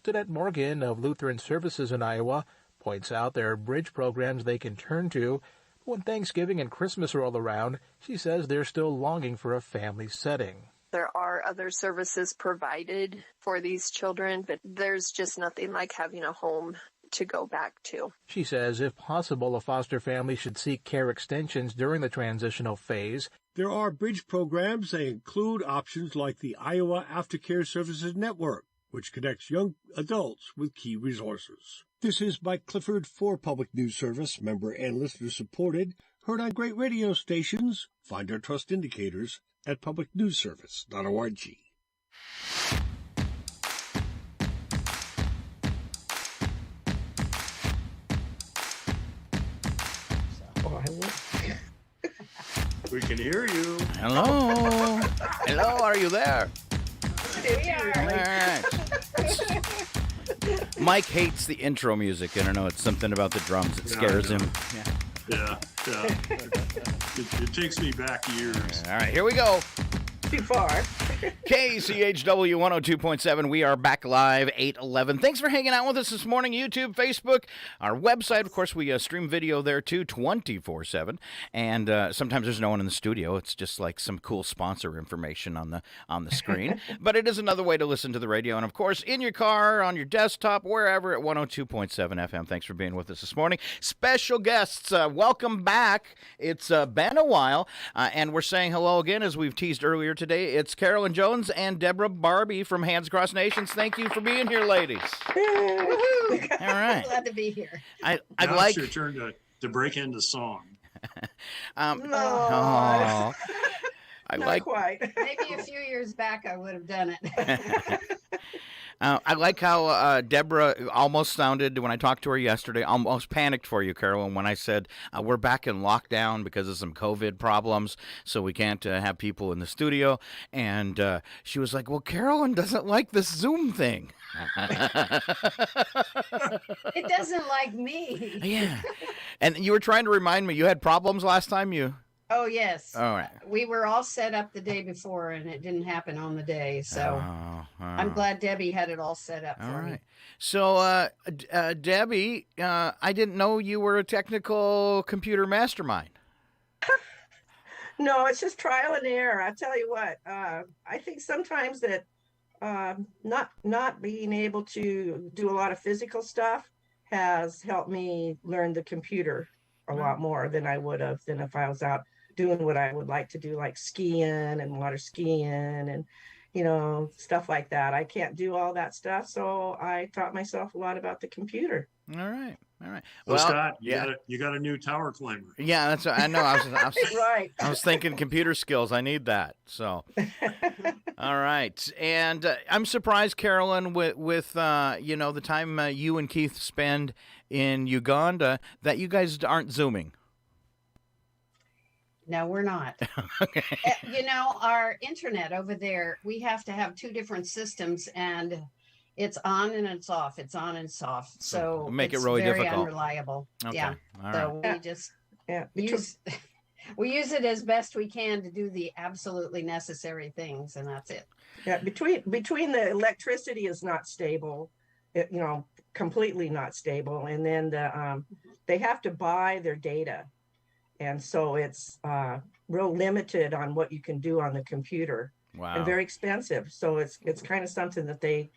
Danette Morgan of Lutheran Services in Iowa points out there are bridge programs they can turn to. When Thanksgiving and Christmas are all around, she says they're still longing for a family setting. There are other services provided for these children, but there's just nothing like having a home to go back to. She says if possible, a foster family should seek care extensions during the transitional phase. There are bridge programs that include options like the Iowa Aftercare Services Network, which connects young adults with key resources. This is Mike Clifford for Public News Service, member and listener supported, heard on great radio stations. Find our trust indicators at publicnewsservice.org. We can hear you. Hello. Hello, are you there? Here we are. All right. Mike hates the intro music. I don't know. It's something about the drums. It scares him. Yeah. It takes me back years. All right, here we go. too far. KCHW 102.7. We are back live, 8:11. Thanks for hanging out with us this morning. YouTube, Facebook, our website. Of course, we stream video there too, 24/7. And sometimes there's no one in the studio. It's just like some cool sponsor information on the screen. But it is another way to listen to the radio. And of course, in your car, on your desktop, wherever at 102.7 FM. Thanks for being with us this morning. Special guests, welcome back. It's been a while, and we're saying hello again as we've teased earlier today. It's Carolyn Jones and Deborah Barbie from Hands Across Nations. Thank you for being here, ladies. Woohoo! All right. Glad to be here. Now it's your turn to break into song. No. I Not like quite. Maybe a few years back I would have done it. I like how Deborah almost sounded, when I talked to her yesterday, almost panicked for you, Carolyn, when I said we're back in lockdown because of some COVID problems, so we can't have people in the studio. And she was like, well, Carolyn doesn't like this Zoom thing. It doesn't like me. Yeah. And you were trying to remind me, you had problems last time you... Oh, yes. All right. We were all set up the day before, and it didn't happen on the day. So I'm glad Debbie had it all set up for me. So, Debbie, I didn't know you were a technical computer mastermind. No, it's just trial and error. I tell you what, I think sometimes that not being able to do a lot of physical stuff has helped me learn the computer a lot more than I would have than if I was out doing what I would like to do, like skiing and water skiing and, stuff like that. I can't do all that stuff. So I taught myself a lot about the computer. All right. Well, Scott, you got a new tower climber. Yeah, that's what I know. I was right. I was thinking computer skills. I need that. So, all right. And I'm surprised, Carolyn, with the time you and Keith spend in Uganda, that you guys aren't Zooming. No, we're not. Okay. Our internet over there, we have to have two different systems, and it's on and it's off. It's on and it's off. So make it it's really very difficult. Unreliable. Okay. Yeah. All so right. we just we use it as best we can to do the absolutely necessary things, and that's it. Yeah. Between the electricity is not stable, completely not stable, and then they have to buy their data. And so it's real limited on what you can do on the computer. Wow. And very expensive. So it's kind of something that they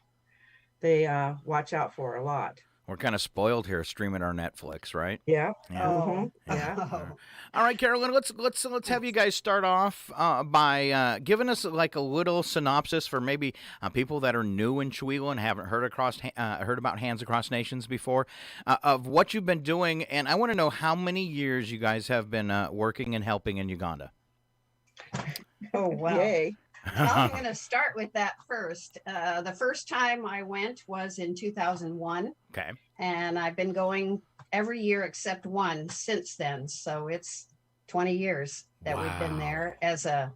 watch out for a lot. We're kind of spoiled here streaming our Netflix, right? Yeah. Yeah. Oh. Yeah. All right, Carolyn, let's have you guys start off by giving us like a little synopsis for maybe people that are new in Chihuahua and haven't heard about Hands Across Nations before, of what you've been doing. And I want to know how many years you guys have been working and helping in Uganda. Oh, wow. Yay. Well, I'm going to start with that first. The first time I went was in 2001. Okay. And I've been going every year except one since then. So it's 20 years that we've been there as a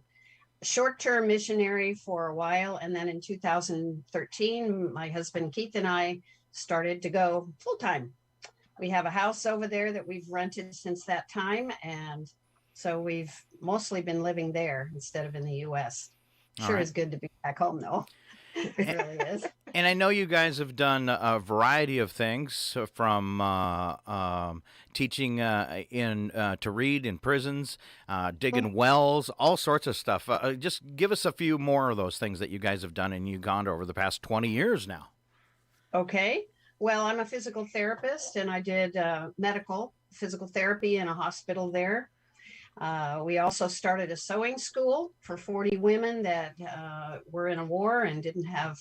short-term missionary for a while. And then in 2013, my husband Keith and I started to go full-time. We have a house over there that we've rented since that time. And so we've mostly been living there instead of in the U.S. Sure is good to be back home, though. It really is. And I know you guys have done a variety of things, from teaching to read in prisons, digging wells, all sorts of stuff. Just give us a few more of those things that you guys have done in Uganda over the past 20 years now. Okay. Well, I'm a physical therapist, and I did medical physical therapy in a hospital there. We also started a sewing school for 40 women that were in a war and didn't have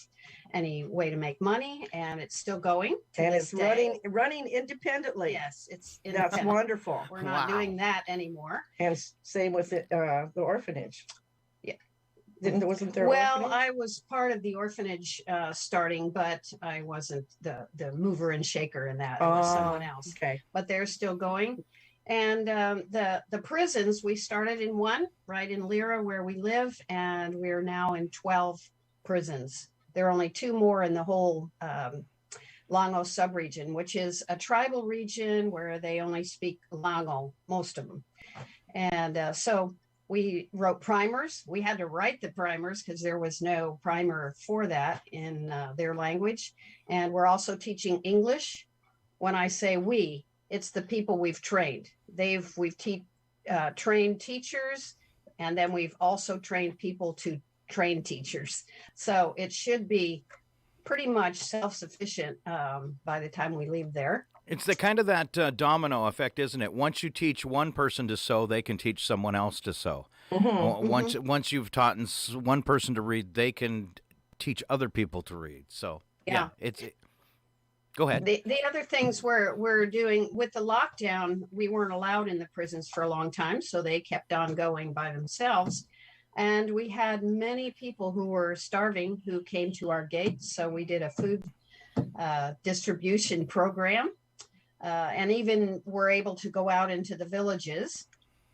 any way to make money, and it's still going. And it's running independently. Yes, it's independent. That's wonderful. We're not doing that anymore. And same with the orphanage. Yeah. Wasn't there? Well, I was part of the orphanage starting, but I wasn't the mover and shaker in that. It was someone else. Okay. But they're still going. And the prisons, we started in one right in Lira where we live, and we're now in 12 prisons. There are only 2 more in the whole Lango subregion, which is a tribal region where they only speak Lango, most of them. And so We wrote primers. We had to write the primers because there was no primer for that in their language. And we're also teaching English. When I say we, it's the people we've trained. We've trained teachers, and then we've also trained people to train teachers. So it should be pretty much self-sufficient by the time we leave there. It's the kind of that domino effect, isn't it? Once you teach one person to sew, they can teach someone else to sew. Once you've taught one person to read, they can teach other people to read. So yeah, go ahead. The other things we're doing with the lockdown, we weren't allowed in the prisons for a long time, so they kept on going by themselves. And we had many people who were starving who came to our gate. So we did a food distribution program. And even were able to go out into the villages.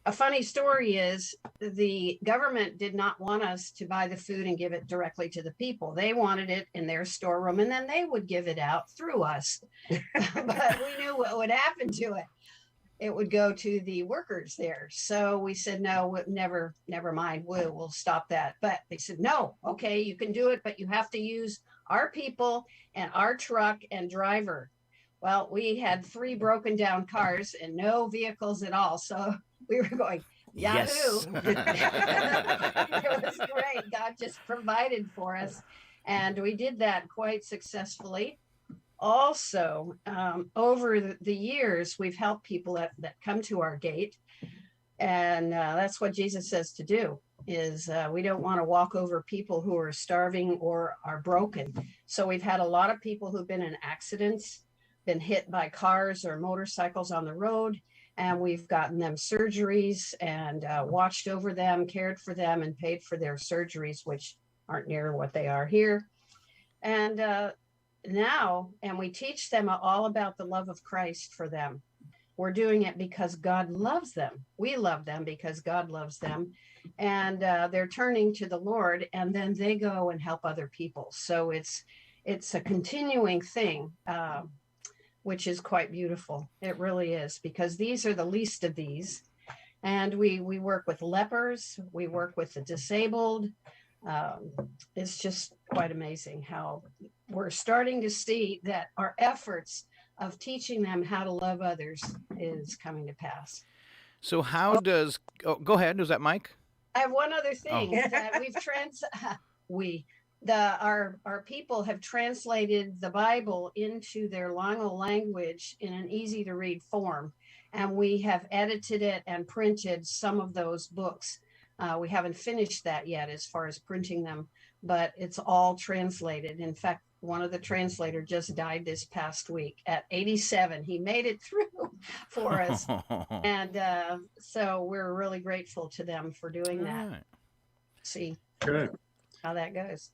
A funny story is the government did not want us to buy the food and give it directly to the people. They wanted it in their storeroom, and then they would give it out through us. But we knew what would happen to it. It would go to the workers there. So we said, no, never mind. We'll stop that. But they said, no, okay, you can do it, but you have to use our people and our truck and driver. Well, we had 3 broken down cars and no vehicles at all. So we were going, yahoo. Yes. It was great. God just provided for us. And we did that quite successfully. Also, over the years, we've helped people that come to our gate. And that's what Jesus says to do, is we don't want to walk over people who are starving or are broken. So we've had a lot of people who've been in accidents, been hit by cars or motorcycles on the road, and we've gotten them surgeries and watched over them, cared for them, and paid for their surgeries, which aren't near what they are here. And we teach them all about the love of Christ for them. We're doing it because God loves them. We love them because God loves them. And they're turning to the Lord, and then they go and help other people. So it's a continuing thing. Which is quite beautiful. It really is, because these are the least of these. And we work with lepers, we work with the disabled. It's just quite amazing how we're starting to see that our efforts of teaching them how to love others is coming to pass. So how does, go ahead, is that Mike? I have one other thing that our people have translated the Bible into their Lango language in an easy to read form. And we have edited it and printed some of those books. We haven't finished that yet as far as printing them, but it's all translated. In fact, one of the translators just died this past week at 87. He made it through for us. And so we're really grateful to them for doing that. Right. See Good. how that goes.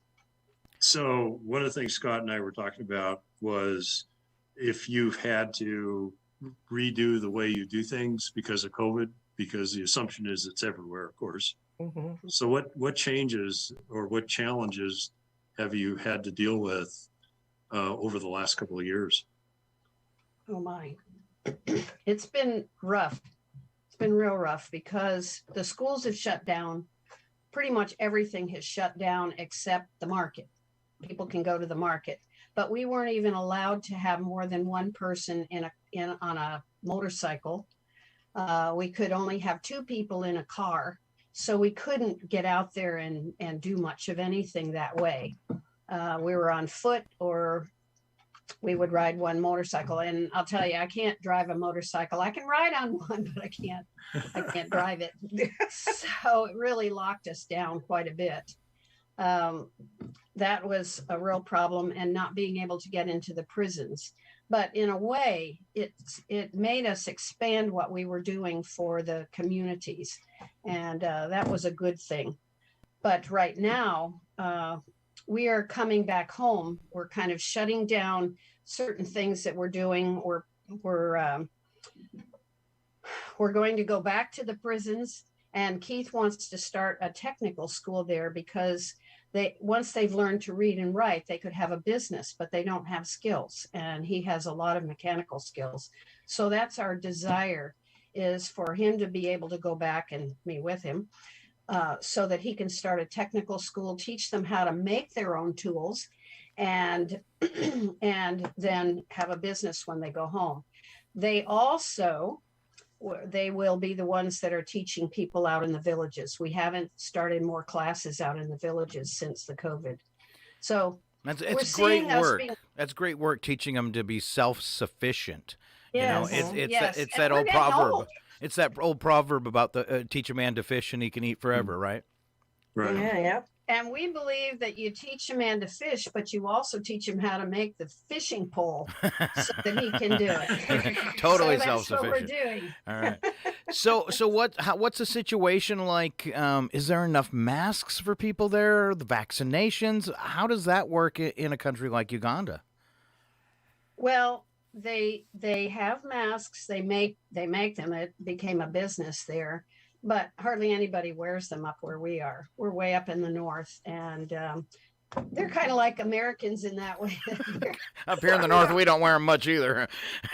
So one of the things Scott and I were talking about was if you've had to redo the way you do things because of COVID, because the assumption is it's everywhere, of course. Mm-hmm. So what changes or what challenges have you had to deal with over the last couple of years? Oh my, it's been rough. It's been real rough because the schools have shut down. Pretty much everything has shut down except the market. People can go to the market, but we weren't even allowed to have more than one person on a motorcycle. We could only have 2 people in a car, so we couldn't get out there and do much of anything that way. We were on foot, or we would ride one motorcycle. And I'll tell you, I can't drive a motorcycle. I can ride on one, but I can't drive it. So it really locked us down quite a bit. That was a real problem, and not being able to get into the prisons. But in a way, it made us expand what we were doing for the communities. And that was a good thing. But right now, we are coming back home. We're kind of shutting down certain things that we're doing. We're going to go back to the prisons, and Keith wants to start a technical school there because once they've learned to read and write, they could have a business, but they don't have skills. And he has a lot of mechanical skills. So that's our desire. is for him to be able to go back, and me with him, so that he can start a technical school, teach them how to make their own tools, and and then have a business when they go home. They will be the ones that are teaching people out in the villages. We haven't started more classes out in the villages since the COVID. So it's great work. That's great work, teaching them to be self-sufficient. Yes. You know, Yes. it's And that we're old getting proverb. old. It's that old proverb about the teach a man to fish and he can eat forever, right? Right. Yeah. And we believe that you teach a man to fish, but you also teach him how to make the fishing pole so that he can do it. Totally So that's what we're self-sufficient. doing. All right. So what's the situation like? Is there enough masks for people there? The vaccinations? How does that work in a country like Uganda? Well, they have masks. They make them. It became a business there, but hardly anybody wears them up where we are. We're way up in the north, and they're kind of like Americans in that way. Up here in the north, we don't wear them much either.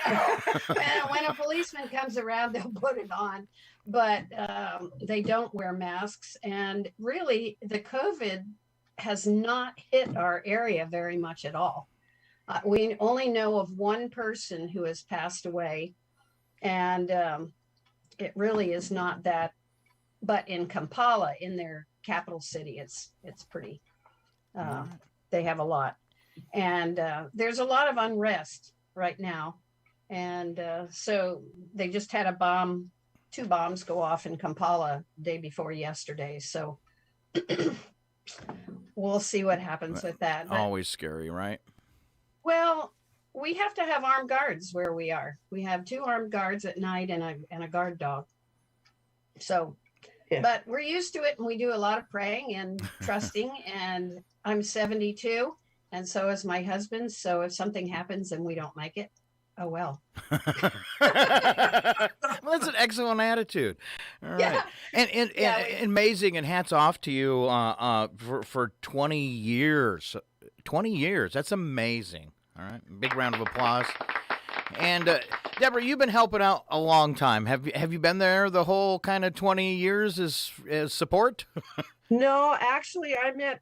When a policeman comes around, they'll put it on, but they don't wear masks. And really, the COVID has not hit our area very much at all. We only know of one person who has passed away, and it really is not that. But in Kampala, in their capital city, it's pretty. They have a lot, and there's a lot of unrest right now, and so they just had two bombs go off in Kampala the day before yesterday. So we'll see what happens with that. But, always scary, right? well, we have to have armed guards where we are. We have 2 armed guards at night and a guard dog. So, but we're used to it, and we do a lot of praying and trusting. And I'm 72, and so is my husband. So if something happens and we don't make it, oh well. Well, that's an excellent attitude. All right. And amazing, and hats off to you for 20 years. 20 years. That's amazing. All right. Big round of applause. And Deborah, you've been helping out a long time. Have you been there the whole kind of 20 years as support? No, actually, I met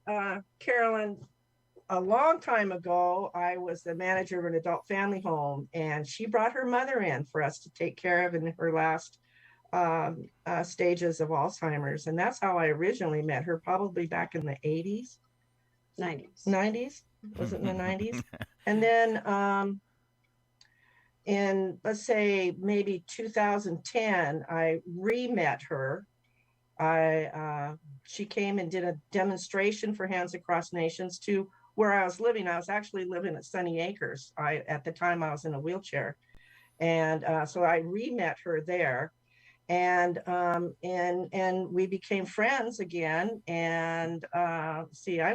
Carolyn a long time ago. I was the manager of an adult family home, and she brought her mother in for us to take care of in her last stages of Alzheimer's. And that's how I originally met her, probably back in the 80s. 90s. Was it in the 90s? And then in, let's say, maybe 2010, I re-met her. She came and did a demonstration for Hands Across Nations to where I was living. I was actually living at Sunny Acres. At the time I was in a wheelchair. And so I re-met her there. And we became friends again. And I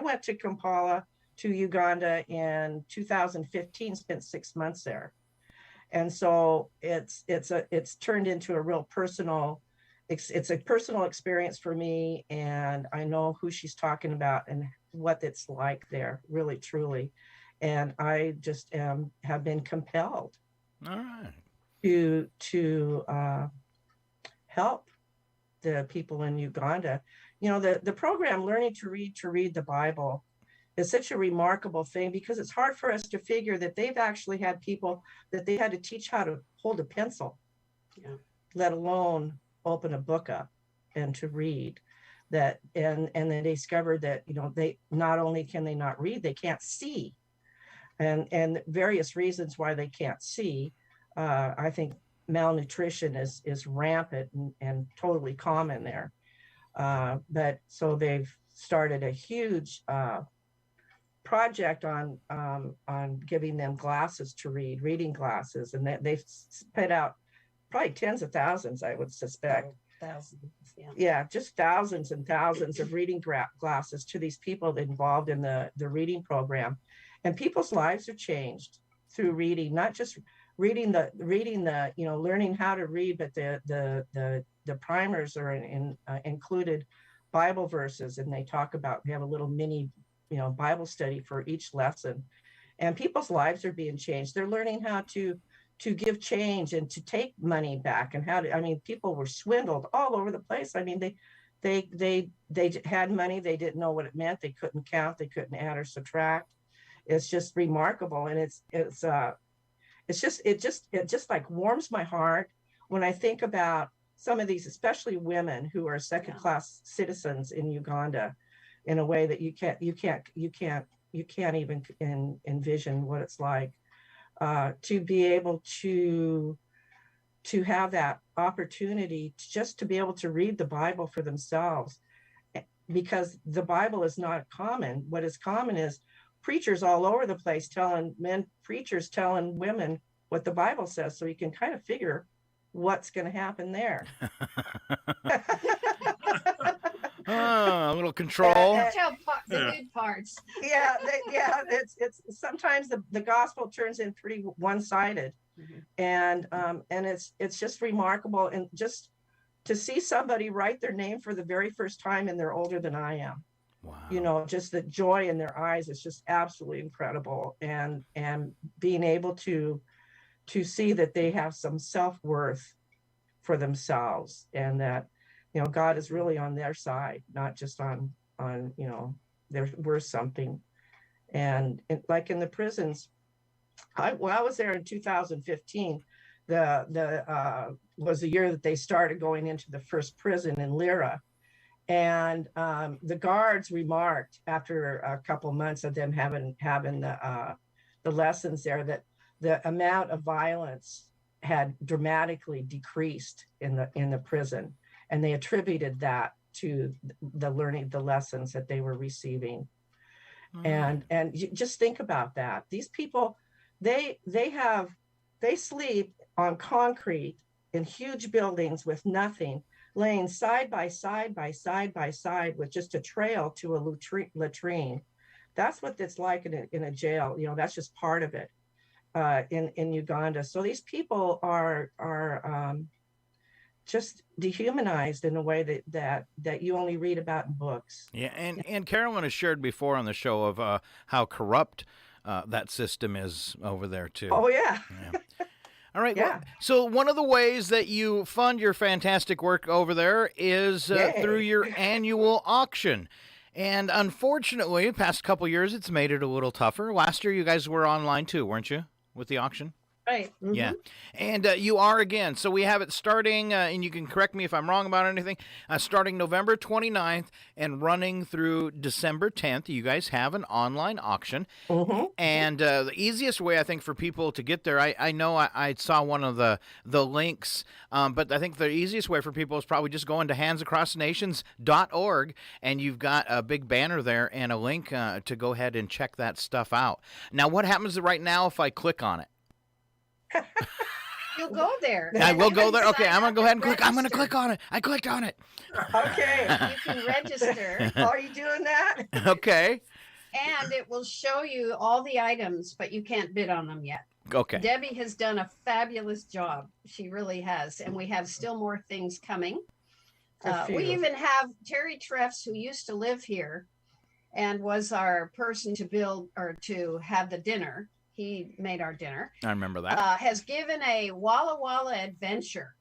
went to Kampala, to Uganda in 2015, spent 6 months there. And so it's turned into a real personal, it's a personal experience for me. And I know who she's talking about and what it's like there, really, truly. And I just have been compelled to help the people in Uganda. You know, the program Learning to Read the Bible is such a remarkable thing, because it's hard for us to figure that they've actually had people that they had to teach how to hold a pencil, let alone open a book up and to read. That and they discovered that, you know, they not only can they not read, they can't see, and various reasons why they can't see. I think malnutrition is rampant and totally common there. But so they've started a huge project on giving them glasses to read, reading glasses, and they've put out probably tens of thousands, I would suspect. Thousands, yeah, just thousands and thousands of reading glasses to these people involved in the reading program, and people's lives are changed through reading, not just reading the you know, learning how to read, but the primers are included Bible verses, and they talk about, they have a little mini, you know, Bible study for each lesson, and people's lives are being changed. They're learning how to to give change and to take money back, and people were swindled all over the place. I mean, they had money, they didn't know what it meant, they couldn't count, they couldn't add or subtract. It's just remarkable, and it just like warms my heart when I think about some of these, especially women who are second-class citizens in Uganda, in a way that you can't even envision what it's like, to be able to have that opportunity just to be able to read the Bible for themselves, because the Bible is not common. What is common is preachers all over the place telling women what the Bible says, so you can kind of figure what's going to happen there. A little control. Tell the good parts. Yeah, it's sometimes the gospel turns in pretty one-sided, and it's just remarkable, and just to see somebody write their name for the very first time, and they're older than I am. Wow. Just the joy in their eyes is just absolutely incredible, and being able to see that they have some self-worth for themselves, and that God is really on their side, not just on they're worth something. And like in the prisons, I was there in 2015. The was the year that they started going into the first prison in Lira, and the guards remarked after a couple months of them having the lessons there that the amount of violence had dramatically decreased in the prison, and they attributed that to the lessons that they were receiving. And you just think about that. These people, they sleep on concrete in huge buildings with nothing, laying side by side with just a trail to a latrine. That's what it's like in a jail. That's just part of it. In Uganda. So these people are just dehumanized in a way that you only read about in books. Yeah, and Carolyn has shared before on the show of how corrupt that system is over there too. Oh yeah. All right. Yeah. Well, so one of the ways that you fund your fantastic work over there is through your annual auction. And unfortunately, the past couple years, it's made it a little tougher. Last year, you guys were online too, weren't you, with the auction? Right. Mm-hmm. Yeah. And you are again. So we have it starting, and you can correct me if I'm wrong about anything, starting November 29th and running through December 10th. You guys have an online auction. Mm-hmm. And the easiest way, I think, for people to get there, I know I saw one of the links, but I think the easiest way for people is probably just going to handsacrossnations.org, and you've got a big banner there and a link to go ahead and check that stuff out. Now, what happens right now if I click on it? You'll go there. I will go there. Okay, I'm going to go ahead and click. I'm going to click on it. I clicked on it. Okay. You can register. Are you doing that? Okay. And it will show you all the items, but you can't bid on them yet. Okay. Debbie has done a fabulous job. She really has. And we have still more things coming. We even have Terry Treffs, who used to live here and was our person to build or to have the dinner. He made our dinner. I remember that. Has given a Walla Walla adventure.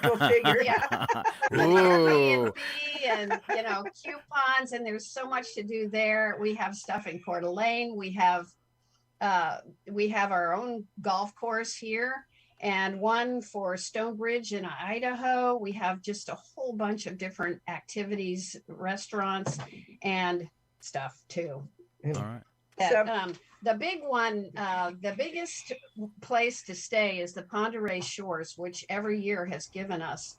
Go figure. Yeah. Ooh. And coupons, and there's so much to do there. We have stuff in Coeur d'Alene. We have our own golf course here, and one for Stonebridge in Idaho. We have just a whole bunch of different activities, restaurants, and stuff too. All right. The big one, the biggest place to stay is the Ponderay Shores, which every year has given us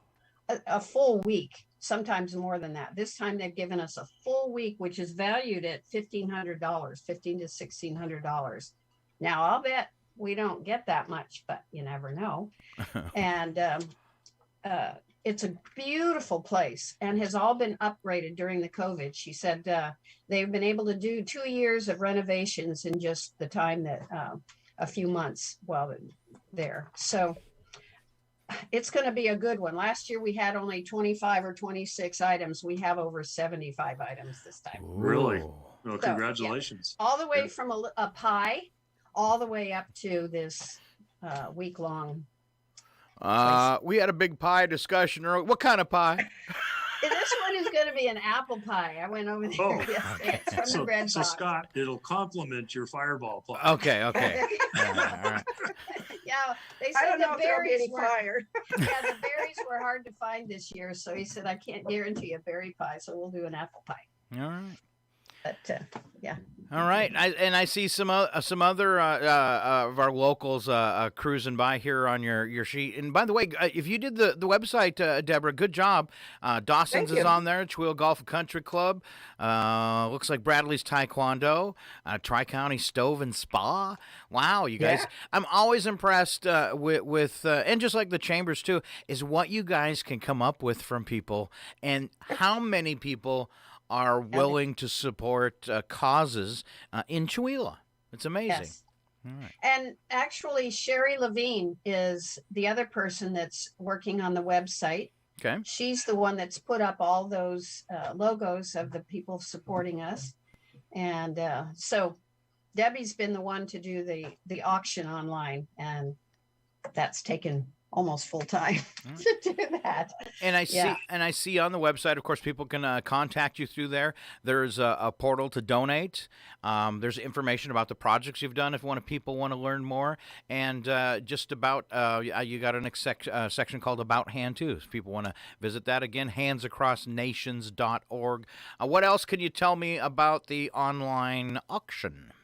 a full week, sometimes more than that. This time they've given us a full week, which is valued at $1,500, $1,500 to $1,600. Now, I'll bet we don't get that much, but you never know. And it's a beautiful place and has all been upgraded during the COVID. She said they've been able to do 2 years of renovations in just the time that a few months while there. So it's going to be a good one. Last year we had only 25 or 26 items. We have over 75 items this time. Really? Well, congratulations. Yeah. All the way from a pie all the way up to this week-long. We had a big pie discussion earlier. What kind of pie? This one is going to be an apple pie. I went over there yesterday. It's from the bread So box. Scott, it'll complement your fireball pie. Okay. All right. Yeah, they I said don't know the if there'll be berries any were fire. yeah, the berries were hard to find this year, so he said I can't guarantee a berry pie, so we'll do an apple pie. All right. But yeah. All right, I see some other of our locals cruising by here on your sheet. And by the way, if you did the website, Deborah, good job. Dawson's is on there. Chewell Golf and Country Club. Looks like Bradley's Taekwondo. Tri-County Stove and Spa. Wow, you guys! Yeah. I'm always impressed with and just like the chambers too, is what you guys can come up with from people and how many people are willing to support causes in Chewelah. It's amazing. Yes. All right. And actually, Sherry Levine is the other person that's working on the website. Okay. She's the one that's put up all those logos of the people supporting us. And so Debbie's been the one to do the auction online, and that's taken almost full time to do that. And I see on the website, of course, people can contact you through there. There's a portal to donate. There's information about the projects you've done if people want to learn more. And just about, you got a section called About Hand, too. If people want to visit that, again, handsacrossnations.org. What else can you tell me about the online auction?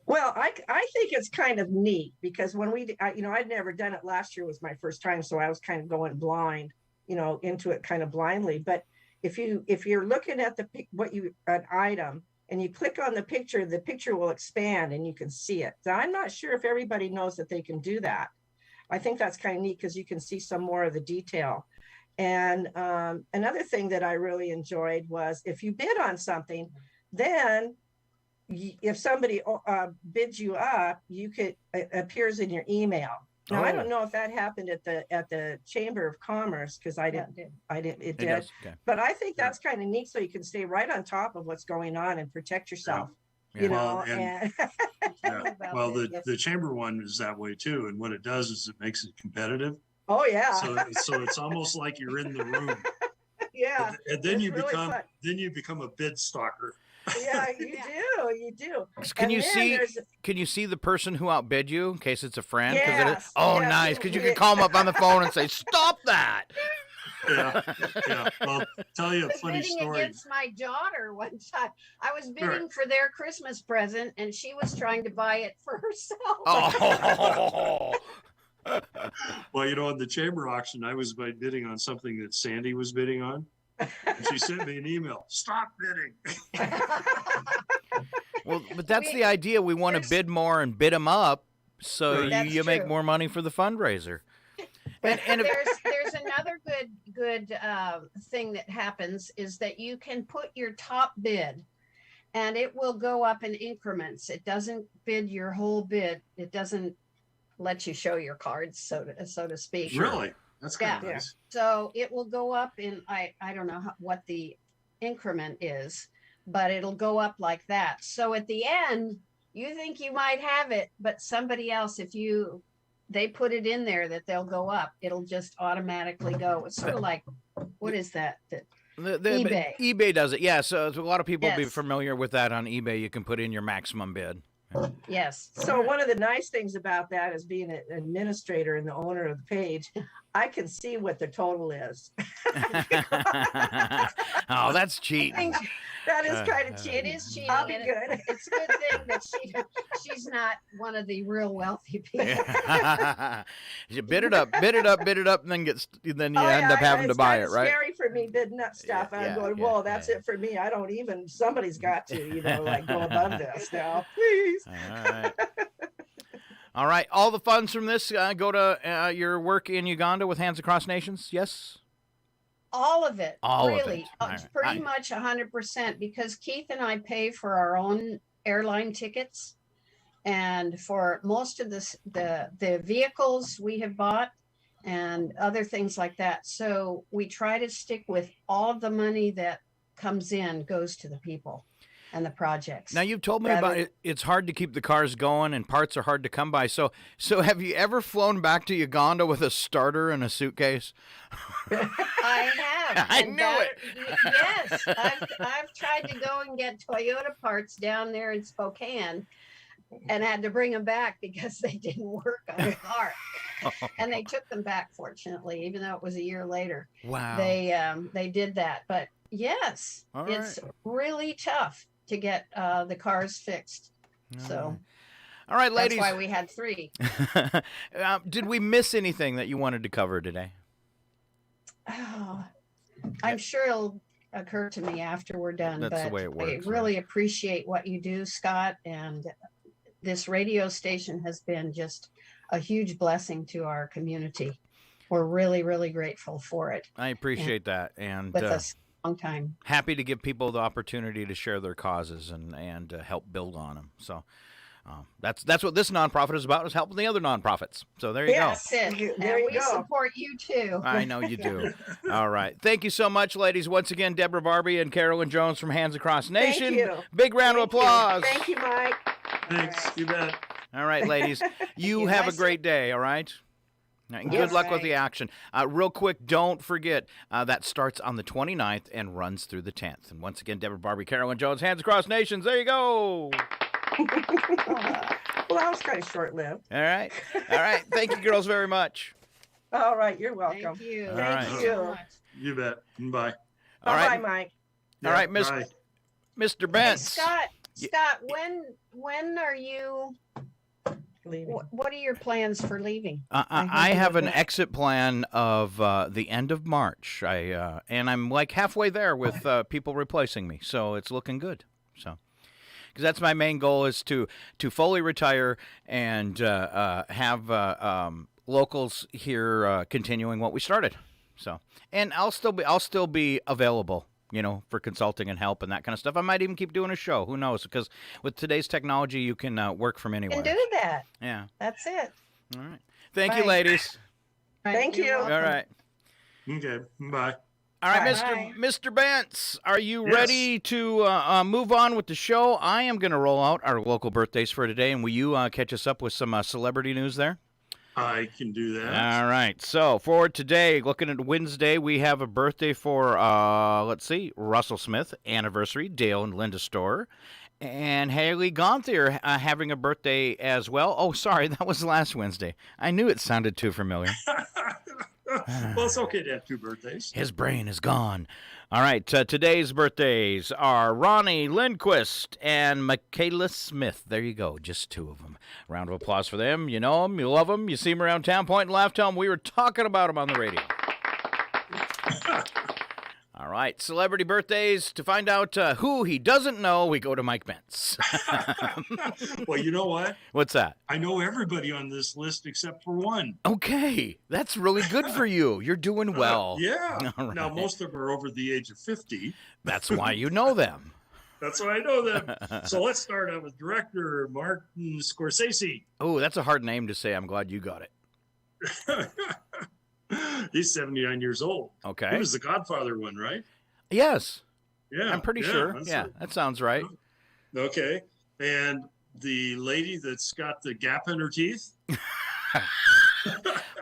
Well, I think it's kind of neat because when I'd never done it. Last year was my first time, so I was kind of going blind, into it kind of blindly. But if you're looking at an item and you click on the picture will expand and you can see it. So I'm not sure if everybody knows that they can do that. I think that's kind of neat because you can see some more of the detail. And another thing that I really enjoyed was if you bid on something, then if somebody bids you up, it appears in your email. Now, I don't know if that happened at the Chamber of Commerce because it did. Okay. But I think that's kind of neat, so you can stay right on top of what's going on and protect yourself. Yeah. Well, the Chamber one is that way too, and what it does is it makes it competitive. Oh yeah. So it's almost like you're in the room. Yeah. And then you become a bid stalker. Yeah, you do. Can you see the person who outbid you in case it's a friend? Yes. Nice, because you can call them up on the phone and say, "Stop that." Yeah. Well, tell you a funny story. Against my daughter one time. I was bidding for their Christmas present, and she was trying to buy it for herself. Oh. Well, in the chamber auction, I was bidding on something that Sandy was bidding on. And she sent me an email. Stop bidding. Well, but that's the idea. We want to bid more and bid them up, so you make more money for the fundraiser. And there's another good thing that happens is that you can put your top bid, and it will go up in increments. It doesn't bid your whole bid. It doesn't let you show your cards, so to speak. Really? That's kind of nice. So it will go up in, I don't know what the increment is, but it'll go up like that. So at the end, you think you might have it, but somebody else, they put it in there that they'll go up, it'll just automatically go. It's sort of like, what is that? eBay. eBay does it, yeah. So a lot of people will be familiar with that on eBay. You can put in your maximum bid. Yes. So one of the nice things about that is being an administrator and the owner of the page, I can see what the total is. Oh, that's cheating. That is kind of cheating. It is cheating. I'll be good. It's a good thing that she's not one of the real wealthy people. You bid it up, and then you end up having to buy it, right? It's scary for me bidding up stuff. I'm going, whoa, that's it for me. I don't even. Somebody's got to, go above this now, please. All right. All right. All the funds from this go to your work in Uganda with Hands Across Nations. Yes. All of it, really, Right. pretty much 100%, because Keith and I pay for our own airline tickets, and for most of the vehicles we have bought and other things like that. So we try to stick with all of the money that comes in goes to the people. and the projects. Now, you've told me about it. It's hard to keep the cars going and parts are hard to come by. So have you ever flown back to Uganda with a starter and a suitcase? I have. I knew it. Yes. I've tried to go and get Toyota parts down there in Spokane and had to bring them back because they didn't work on the car. And they took them back, fortunately, even though it was a year later. Wow. They did that. But yes, it's really tough to get the cars fixed. So, all right, ladies. That's why we had 3. Did we miss anything that you wanted to cover today? Oh, I'm sure it'll occur to me after we're done. That's the but way it works. I really appreciate what you do, Scott. And this radio station has been just a huge blessing to our community. We're really, really grateful for it. I appreciate that. And with us a long time. Happy to give people the opportunity to share their causes and help build on them. So that's what this nonprofit is about, is helping the other nonprofits. So there you go. That's it. There we support you too. I know you do. All right. Thank you so much, ladies. Once again, Deborah Barbie and Carolyn Jones from Hands Across Nation. Thank you. Big round of applause. Thank you, Mike. Thanks. You bet. All right, ladies. You have a great day, all right? And good luck with the action. Real quick, don't forget, that starts on the 29th and runs through the 10th. And once again, Deborah Barbie, Carolyn Jones, Hands Across Nations. There you go. Well, that was kind of short-lived. All right. All right. Thank you, girls, very much. All right. You're welcome. Thank you. Thank you. You bet. Bye. All right. Bye, Mike. All right, Mr. Bentz. Hey, Scott, when are you leaving? What are your plans for leaving? I have an exit plan of the end of March. And I'm like halfway there with people replacing me, so it's looking good. So, because that's my main goal, is to fully retire and have locals here continuing what we started. So, and I'll still be available, for consulting and help and that kind of stuff. I might even keep doing a show. Who knows? Because with today's technology, you can work from anywhere. You can do that. Yeah. That's it. All right. Thank you, ladies. Thank you. All right. Okay. Bye. All right, Mr. Bentz, are you ready to move on with the show? I am going to roll out our local birthdays for today, and will you catch us up with some celebrity news there? I can do that. All right. So for today, looking at Wednesday, we have a birthday for, Russell Smith, anniversary, Dale and Linda Storer, and Haley Gonthier having a birthday as well. Oh, sorry, that was last Wednesday. I knew it sounded too familiar. Well, it's okay to have 2 birthdays. His brain is gone. All right, today's birthdays are Ronnie Lindquist and Michaela Smith. There you go, just 2 of them. Round of applause for them. You know them, you love them, you see them around town, point and laugh, tell them we were talking about them on the radio. All right, celebrity birthdays. To find out who he doesn't know, we go to Mike Bentz. Well, you know what? What's that? I know everybody on this list except for one. Okay, that's really good for you. You're doing well. Yeah. All right. Now, most of them are over the age of 50. That's why you know them. That's why I know them. So let's start out with director Martin Scorsese. Oh, that's a hard name to say. I'm glad you got it. He's 79 years old. Okay. He was the Godfather one, right? Yes. Yeah. I'm pretty sure. Yeah, that sounds right. Okay. And the lady that's got the gap in her teeth?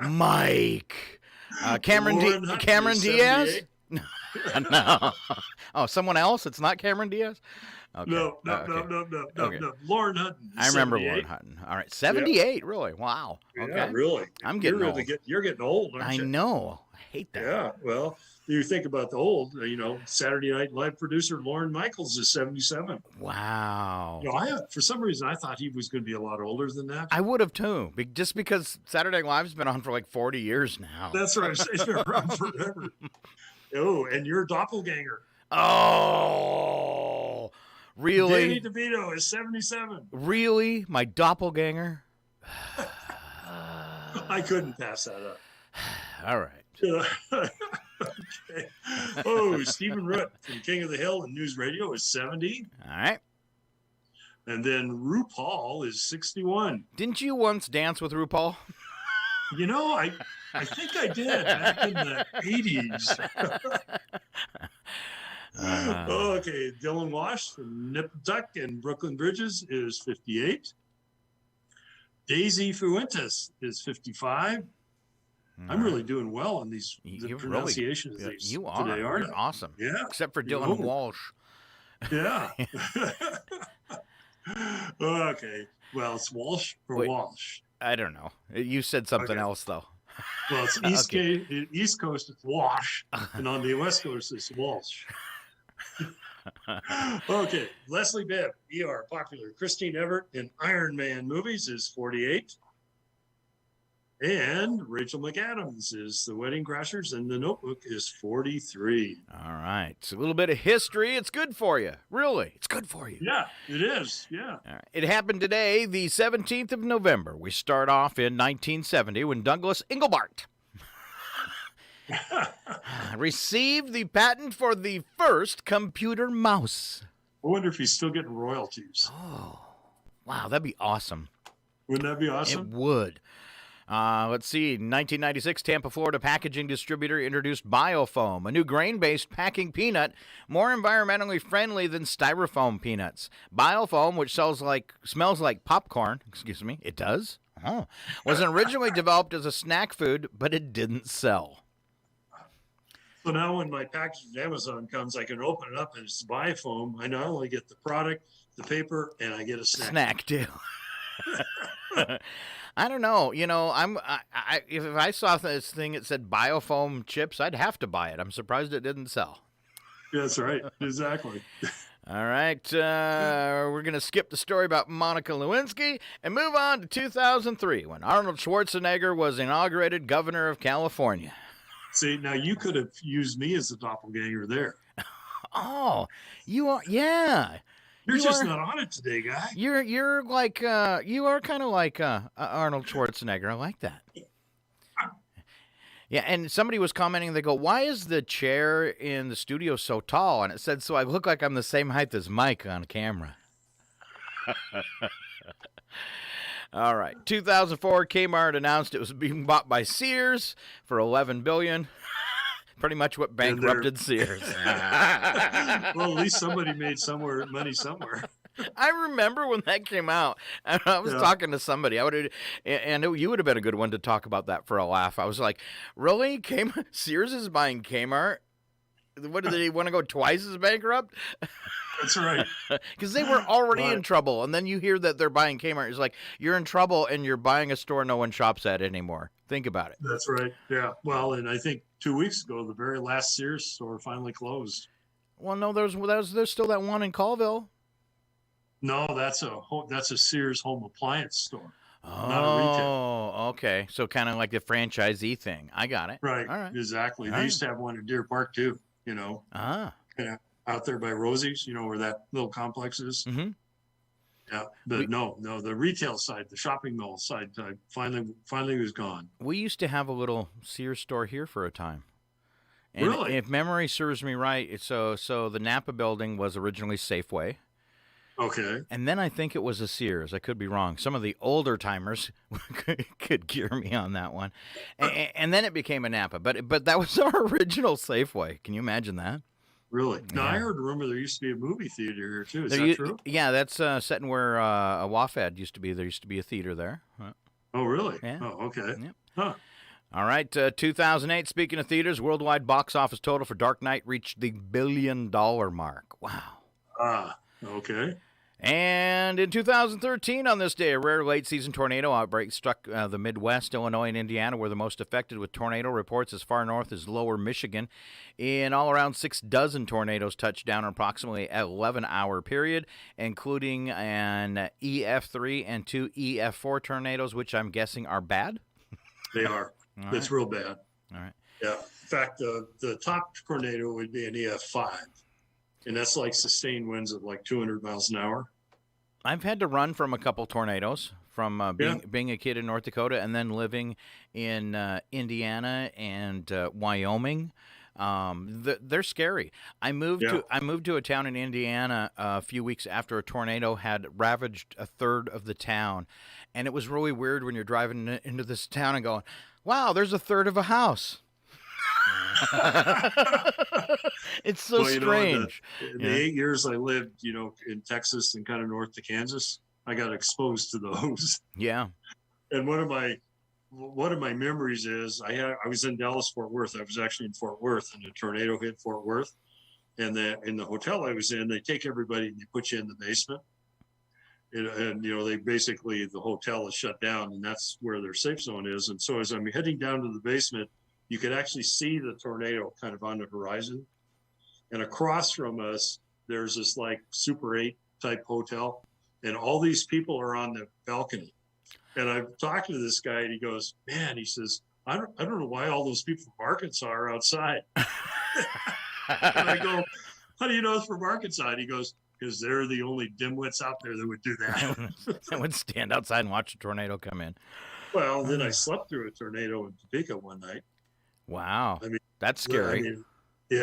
Mike. Cameron Diaz? No. Oh, someone else? It's not Cameron Diaz? Okay. No. Lauren Hutton. I remember Lauren Hutton. All right. 78, really? Wow. Okay. Yeah, really. I'm getting old. You're getting old, aren't you? I know. I hate that. Yeah. Well, you think about the old, Saturday Night Live producer Lorne Michaels is 77. Wow. For some reason, I thought he was going to be a lot older than that. I would have too, just because Saturday Night Live's been on for like 40 years now. That's right. It's been around forever. Oh, and your doppelganger. Oh, really? Danny DeVito is 77. Really? My doppelganger? I couldn't pass that up. All right. Okay. Oh, Stephen Root from King of the Hill and News Radio is 70. All right. And then RuPaul is 61. Didn't you once dance with RuPaul? I think I did back in the 80s. Okay, Dylan Wash from Nipatuck and Brooklyn Bridges is 58. Daisy Fuentes is 55. I'm really doing well on these pronunciations really, these you are. today, aren't You're I? awesome. Yeah. Except for Dylan Walsh. Yeah. Okay. Well, it's Walsh or Walsh. I don't know. You said something else, though. Well, it's East Coast, it's Wash, and on the West Coast, it's Walsh. Okay, Leslie Bibb, ER, popular. Christine Everett in Iron Man movies is 48. And Rachel McAdams is The Wedding Crashers, and The Notebook is 43. All right. So a little bit of history. It's good for you. Really. It's good for you. Yeah, it is. Yeah. All right. It happened today, the 17th of November. We start off in 1970 when Douglas Engelbart received the patent for the first computer mouse. I wonder if he's still getting royalties. Oh, wow. That'd be awesome. Wouldn't that be awesome? It would. Let's see. 1996, Tampa, Florida packaging distributor introduced Biofoam, a new grain-based packing peanut more environmentally friendly than styrofoam peanuts. Biofoam, which smells like popcorn, it does, was originally developed as a snack food, but it didn't sell. So now when my package from Amazon comes, I can open it up and it's Biofoam. I not only get the product, the paper, and I get a snack. Snack too. I don't know. You know, if I saw this thing that said Biofoam chips, I'd have to buy it. I'm surprised it didn't sell. That's right. Exactly. All right. We're going to skip the story about Monica Lewinsky and move on to 2003 when Arnold Schwarzenegger was inaugurated governor of California. See, now you could have used me as the doppelganger there. Oh, you are, yeah. You're just not on it today, guy. You're like you are kind of like Arnold Schwarzenegger. I like that. Yeah, and somebody was commenting. They go, "Why is the chair in the studio so tall?" And it said, "So I look like I'm the same height as Mike on camera." All right, 2004, Kmart announced it was being bought by Sears for $11 billion. Pretty much what bankrupted Sears. Well, at least somebody made money somewhere. I remember when that came out, and I was talking to somebody. And you would have been a good one to talk about that for a laugh. I was like, "Really? Sears is buying Kmart? What do they want to go twice as bankrupt?" That's right. Because they were already in trouble, and then you hear that they're buying Kmart. It's like you're in trouble, and you're buying a store no one shops at anymore. Think about it. That's right. Yeah. Well, and I think 2 weeks ago, the very last Sears store finally closed. Well, no, there's still that one in Colville. No, that's a Sears home appliance store. Oh, not a retail. Okay. So kind of like the franchisee thing. I got it. Right. All right. Exactly. They used to have one in Deer Park too. You know. Out there by Rosie's, you know where that little complex is. Mm-hmm. Yeah, but no, the retail side, the shopping mall side, finally was gone. We used to have a little Sears store here for a time. And really? If memory serves me right, so the Napa building was originally Safeway. Okay. And then I think it was a Sears. I could be wrong. Some of the older timers could gear me on that one. And then it became a Napa. But that was our original Safeway. Can you imagine that? Really? No, Yeah. I heard a rumor there used to be a movie theater here too. Is that true? Yeah, that's set in where WAFAD used to be. There used to be a theater there. Oh, really? Yeah. Oh, okay. Yep. Huh. All right, 2008, speaking of theaters, worldwide box office total for Dark Knight reached the $1 billion mark. Wow. Ah, okay. And in 2013, on this day, a rare late-season tornado outbreak struck the Midwest, Illinois, and Indiana were the most affected, with tornado reports as far north as lower Michigan. In all around 6 dozen tornadoes touched down in approximately an 11-hour period, including an EF3 and 2 EF4 tornadoes, which I'm guessing are bad? They are. It's real bad. All right. Yeah. In fact, the top tornado would be an EF5. And that's like sustained winds of like 200 miles an hour. I've had to run from a couple tornadoes from being a kid in North Dakota and then living in Indiana and Wyoming. They're scary. I moved to a town in Indiana a few weeks after a tornado had ravaged a third of the town, and it was really weird when you're driving into this town and going, "Wow, there's a third of a house." It's so strange. In the 8 years I lived, in Texas and kind of north to Kansas, I got exposed to those. Yeah. And one of my memories is I was in Dallas, Fort Worth. I was actually in Fort Worth, and a tornado hit Fort Worth. And in the hotel I was in, they take everybody and they put you in the basement. And they basically, the hotel is shut down, and that's where their safe zone is. And so as I'm heading down to the basement, you could actually see the tornado kind of on the horizon. And across from us, there's this like Super 8 type hotel, and all these people are on the balcony. And I'm talking to this guy, and he goes, "Man," he says, I don't know why all those people from Arkansas are outside." And I go, "How do you know it's from Arkansas?" And he goes, "Because they're the only dimwits out there that would do that." I would stand outside and watch a tornado come in. Well, then I slept through a tornado in Topeka one night. Wow. I mean, that's scary. I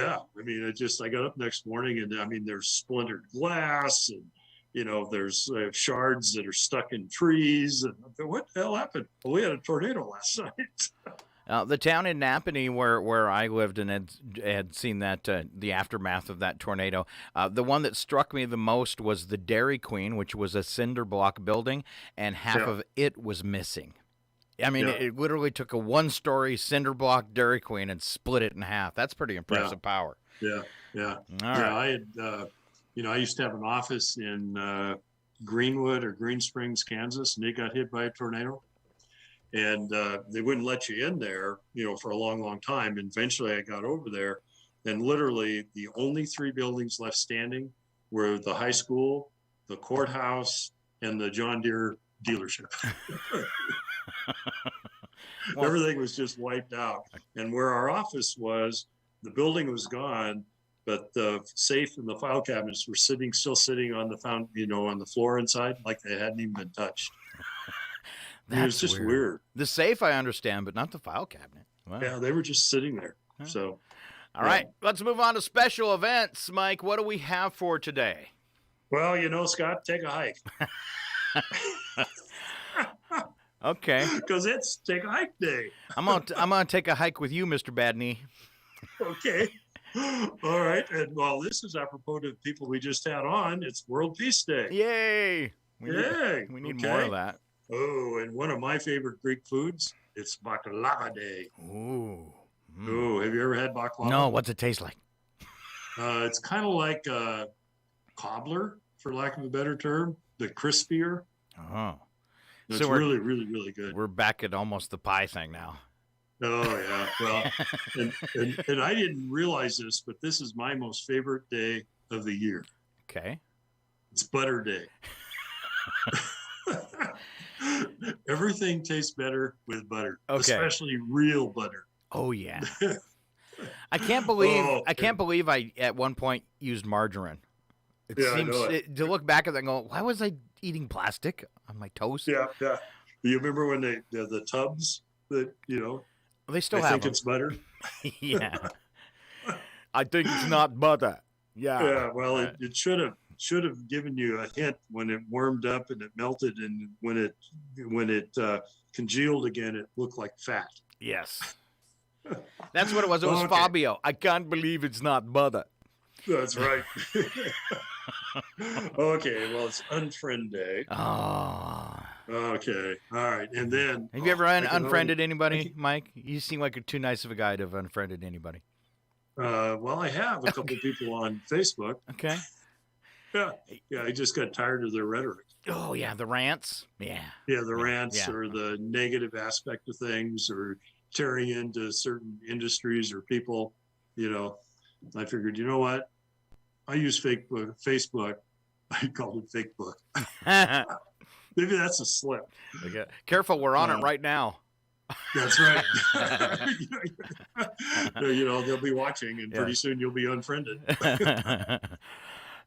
got up next morning, and there's splintered glass, and there's shards that are stuck in trees. And I thought, what the hell happened? Well, we had a tornado last night. The town in Napanee where I lived and had seen that the aftermath of that tornado, the one that struck me the most was the Dairy Queen, which was a cinder block building, and half of it was missing. It literally took a one-story cinder block Dairy Queen and split it in half. That's pretty impressive power. Yeah. All right. I used to have an office in Greenwood or Green Springs, Kansas, and it got hit by a tornado. And they wouldn't let you in there, for a long, long time. And eventually I got over there, and literally the only 3 buildings left standing were the high school, the courthouse, and the John Deere dealership. Everything was just wiped out. And where our office was, the building was gone, but the safe and the file cabinets were still sitting on the floor inside, like they hadn't even been touched. It was just weird. The safe I understand, but not the file cabinet. Wow. Yeah, they were just sitting there. Huh. So, all right, let's move on to special events. Mike, what do we have for today? Well, Scott, take a hike. Okay. Because it's Take a Hike Day. I'm gonna take a hike with you, Mr. Bad Knee. Okay. All right. And this is apropos to people we just had on. It's World Peace Day. Yay! We need more of that. Oh, and one of my favorite Greek foods, it's baklava day. Ooh. Oh, have you ever had baklava? No, what's it taste like? It's kind of like a cobbler, for lack of a better term, but crispier. Oh. It's really, really, really good. We're back at almost the pie thing now. Oh, yeah. Well, and I didn't realize this, but this is my most favorite day of the year. Okay. It's butter day. Everything tastes better with butter, especially real butter. Oh yeah. I can't believe I at one point used margarine. It seems to look back at that and go, why was I eating plastic on my toast? Yeah. You remember when the tubs that they still have think them. It's butter. Yeah. I think it's not butter. Yeah. Yeah. Well, it should have given you a hint when it warmed up and it melted, and when it congealed again, it looked like fat. Yes. That's what it was. It was Fabio. I can't believe it's not butter. That's right. Okay. Well, it's Unfriend Day. Oh. Okay. All right. And then. Have you ever unfriended anybody, Mike? You seem like you're too nice of a guy to have unfriended anybody. Well, I have a couple people on Facebook. Okay. Yeah. I just got tired of their rhetoric. Oh, yeah. The rants. Yeah. Yeah. The rants or the negative aspect of things, or tearing into certain industries or people. I figured, you know what? I use Facebook. I called it fake book. Maybe that's a slip. Okay. Careful. We're on it right now. That's right. They'll be watching, and pretty soon you'll be unfriended.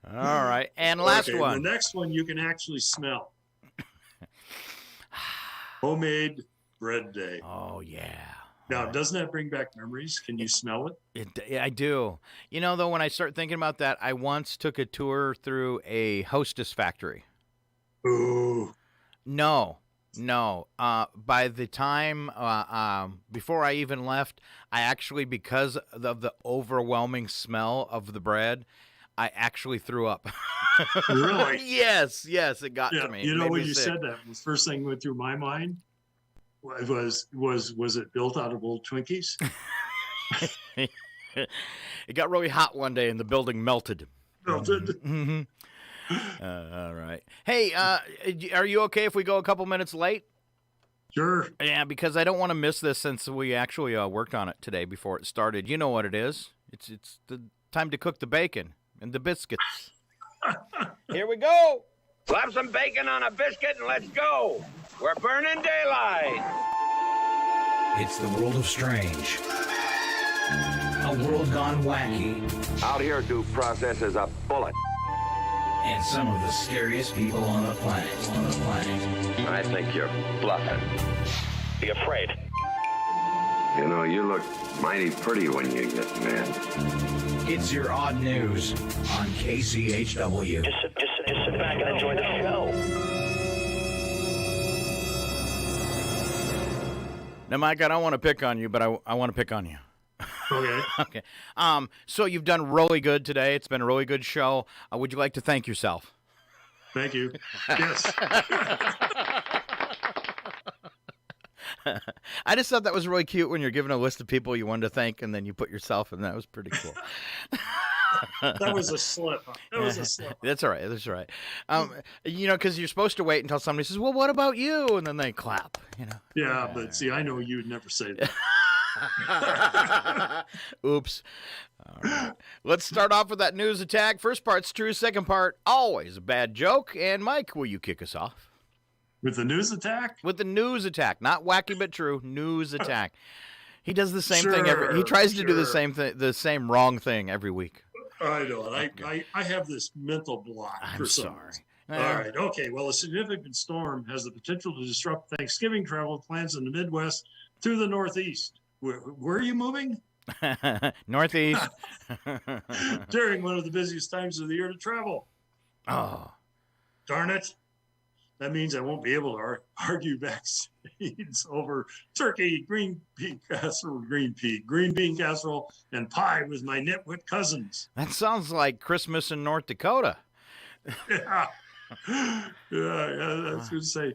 All right. And last one. The next one you can actually smell. Homemade bread day. Oh, yeah. Now, doesn't that bring back memories? Can you smell it? I do. Though, when I start thinking about that, I once took a tour through a Hostess factory. Ooh. No. No. By the time before I even left, I actually, because of the overwhelming smell of the bread, I actually threw up. Really? Yes, it got to me. You It know, made when me you sick. said that, the first thing that went through my mind was it built out of old Twinkies? It got really hot one day and the building melted. Melted. Mm-hmm. All right. Hey, are you okay if we go a couple minutes late? Sure. Yeah, because I don't want to miss this since we actually worked on it today before it started. You know what it is. It's the time to cook the bacon and the biscuits. Here we go. Slap some bacon on a biscuit and let's go. We're burning daylight. It's the world of strange. A world gone wacky. Out here, due process is a bullet. And some of the scariest people on the planet. I think you're bluffing. Be afraid. You know, you look mighty pretty when you get mad. It's your odd news on KCHW. Just sit back and enjoy the show. Now, Mike, I don't want to pick on you, but I want to pick on you. Okay. Okay. So you've done really good today. It's been a really good show. Would you like to thank yourself? Thank you. Yes. I just thought that was really cute when you're given a list of people you wanted to thank, and then you put yourself in. That was pretty cool. That was a slip. That's all right. That's all right. Because you're supposed to wait until somebody says, "Well, what about you?" and then they clap. Yeah, but see, I know you'd never say that. Oops. All right. Let's start off with that news attack. First part's true. Second part, always a bad joke. And Mike, will you kick us off? With the news attack? With the news attack. Not wacky but true. News attack. He does the same thing he tries to do the same thing, the same wrong thing every week. I know. I have this mental block for some reason. All right. Okay. Well, a significant storm has the potential to disrupt Thanksgiving travel plans in the Midwest through the Northeast. Where are you moving? Northeast. During one of the busiest times of the year to travel. Oh. Darn it. That means I won't be able to argue vaccines over turkey, green bean casserole, and pie with my nitwit cousins. That sounds like Christmas in North Dakota. Yeah. I was going to say,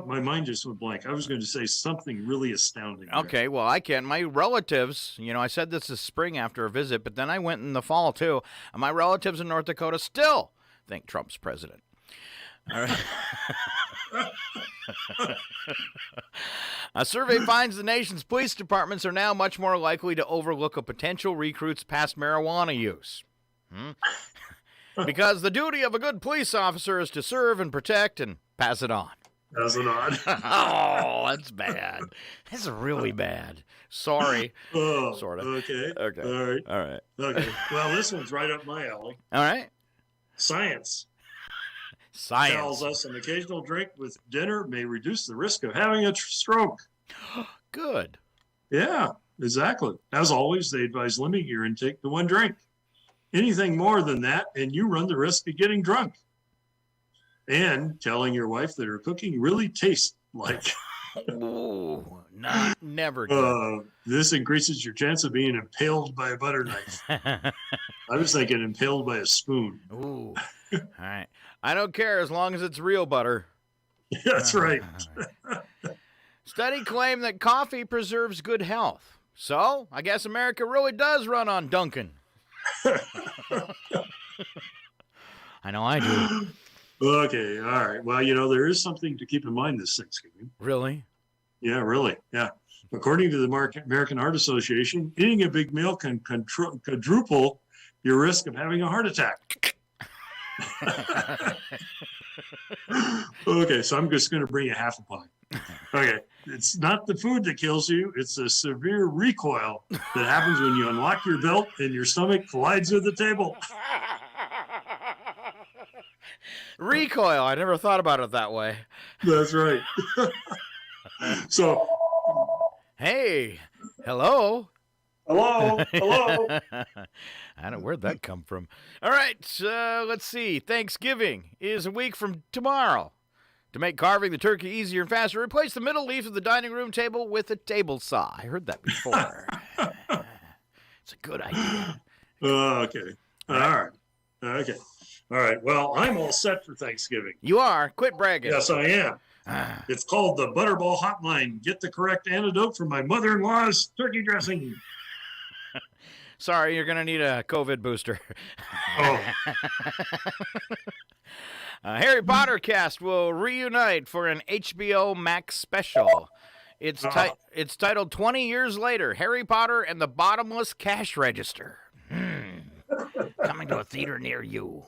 my mind just went blank. I was going to say something really astounding. Okay, well, I can't. My relatives, I said this is spring after a visit, but then I went in the fall, too. And my relatives in North Dakota still think Trump's president. All right. A survey finds the nation's police departments are now much more likely to overlook a potential recruit's past marijuana use. Because the duty of a good police officer is to serve and protect and pass it on. Pass it on. Oh, that's bad. That's really bad. Sorry. Oh, sort of. Okay. All right. Okay. Well, this one's right up my alley. All right. Science tells us an occasional drink with dinner may reduce the risk of having a stroke. Good. Yeah, exactly. As always, they advise limiting your intake to one drink. Anything more than that, and you run the risk of getting drunk. And telling your wife that her cooking really tastes like. Ooh, never good. This increases your chance of being impaled by a butter knife. I was thinking impaled by a spoon. Ooh. All right. I don't care as long as it's real butter. That's right. Study claimed that coffee preserves good health. So, I guess America really does run on Dunkin'. I know I do. Okay, all right. Well, there is something to keep in mind this Thanksgiving. Really? Yeah, really. Yeah. According to the American Heart Association, eating a big meal can quadruple your risk of having a heart attack. Okay, so I'm just going to bring you half a pie. Okay, it's not the food that kills you. It's a severe recoil that happens when you unlock your belt and your stomach collides with the table. Recoil. I never thought about it that way. That's right. So. Hey, hello. Hello? Hello? I don't know where'd that come from. All right, let's see. Thanksgiving is a week from tomorrow. To make carving the turkey easier and faster, replace the middle leaf of the dining room table with a table saw. I heard that before. It's a good idea. Okay. All right. Okay. All right. Well, I'm all set for Thanksgiving. You are? Quit bragging. Yes, I am. It's called the Butterball Hotline. Get the correct antidote for my mother-in-law's turkey dressing. Sorry, you're going to need a COVID booster. Oh. Harry Potter cast will reunite for an HBO Max special. It's titled 20 Years Later, Harry Potter and the Bottomless Cash Register. Coming to a theater near you.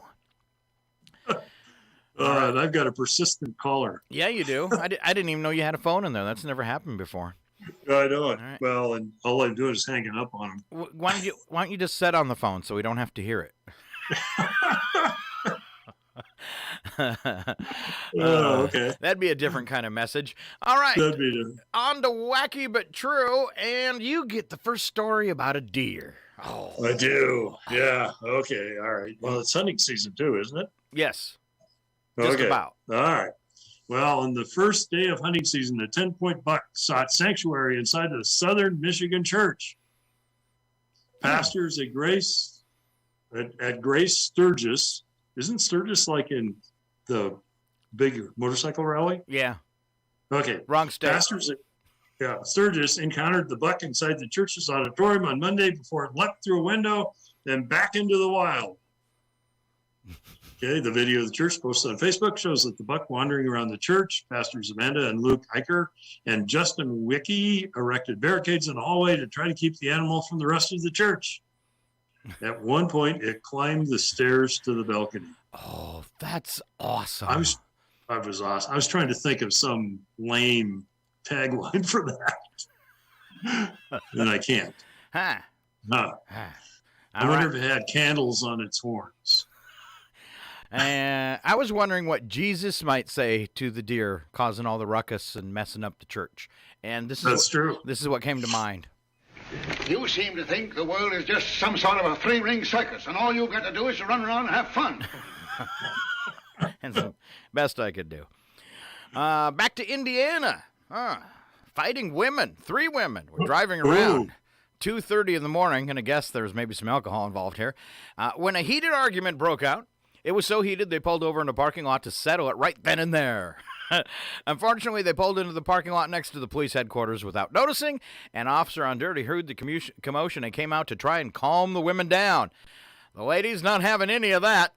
And I've got a persistent caller. Yeah, you do. I didn't even know you had a phone in there. That's never happened before. I know it. Right. Well, and all I'm doing is hanging up on him. Why don't you just sit on the phone so we don't have to hear it? Okay. That'd be a different kind of message. All right. That'd be different. On to Wacky But True, and you get the first story about a deer. Oh. I do. Yeah. Okay. All right. Well, it's hunting season too, isn't it? Yes. Just Okay. about. All right. Well, on the first day of hunting season, a 10-point buck sought sanctuary inside a Southern Michigan church. Pastors at Grace Sturgis. Isn't Sturgis like in the big motorcycle rally? Yeah. Okay. Wrong state. Pastors at Sturgis encountered the buck inside the church's auditorium on Monday before it leapt through a window, then back into the wild. Okay, the video of the church posted on Facebook shows that the buck wandering around the church, Pastors Amanda and Luke Eicher and Justin Wicke erected barricades in the hallway to try to keep the animal from the rest of the church. At one point, it climbed the stairs to the balcony. Oh, that's awesome. I was awesome. I was trying to think of some lame tagline for that, and I can't. Huh. No. I wonder if it had candles on its horns. I was wondering what Jesus might say to the deer causing all the ruckus and messing up the church. And That's true. This is what came to mind. You seem to think the world is just some sort of a three-ring circus, and all you've got to do is to run around and have fun. That's the best I could do. Back to Indiana. Fighting women. 3 women were driving around. 2:30 in the morning, and I guess there's maybe some alcohol involved here, when a heated argument broke out. It was so heated they pulled over in a parking lot to settle it right then and there. Unfortunately, they pulled into the parking lot next to the police headquarters without noticing. An officer on duty heard the commotion and came out to try and calm the women down. The lady's not having any of that.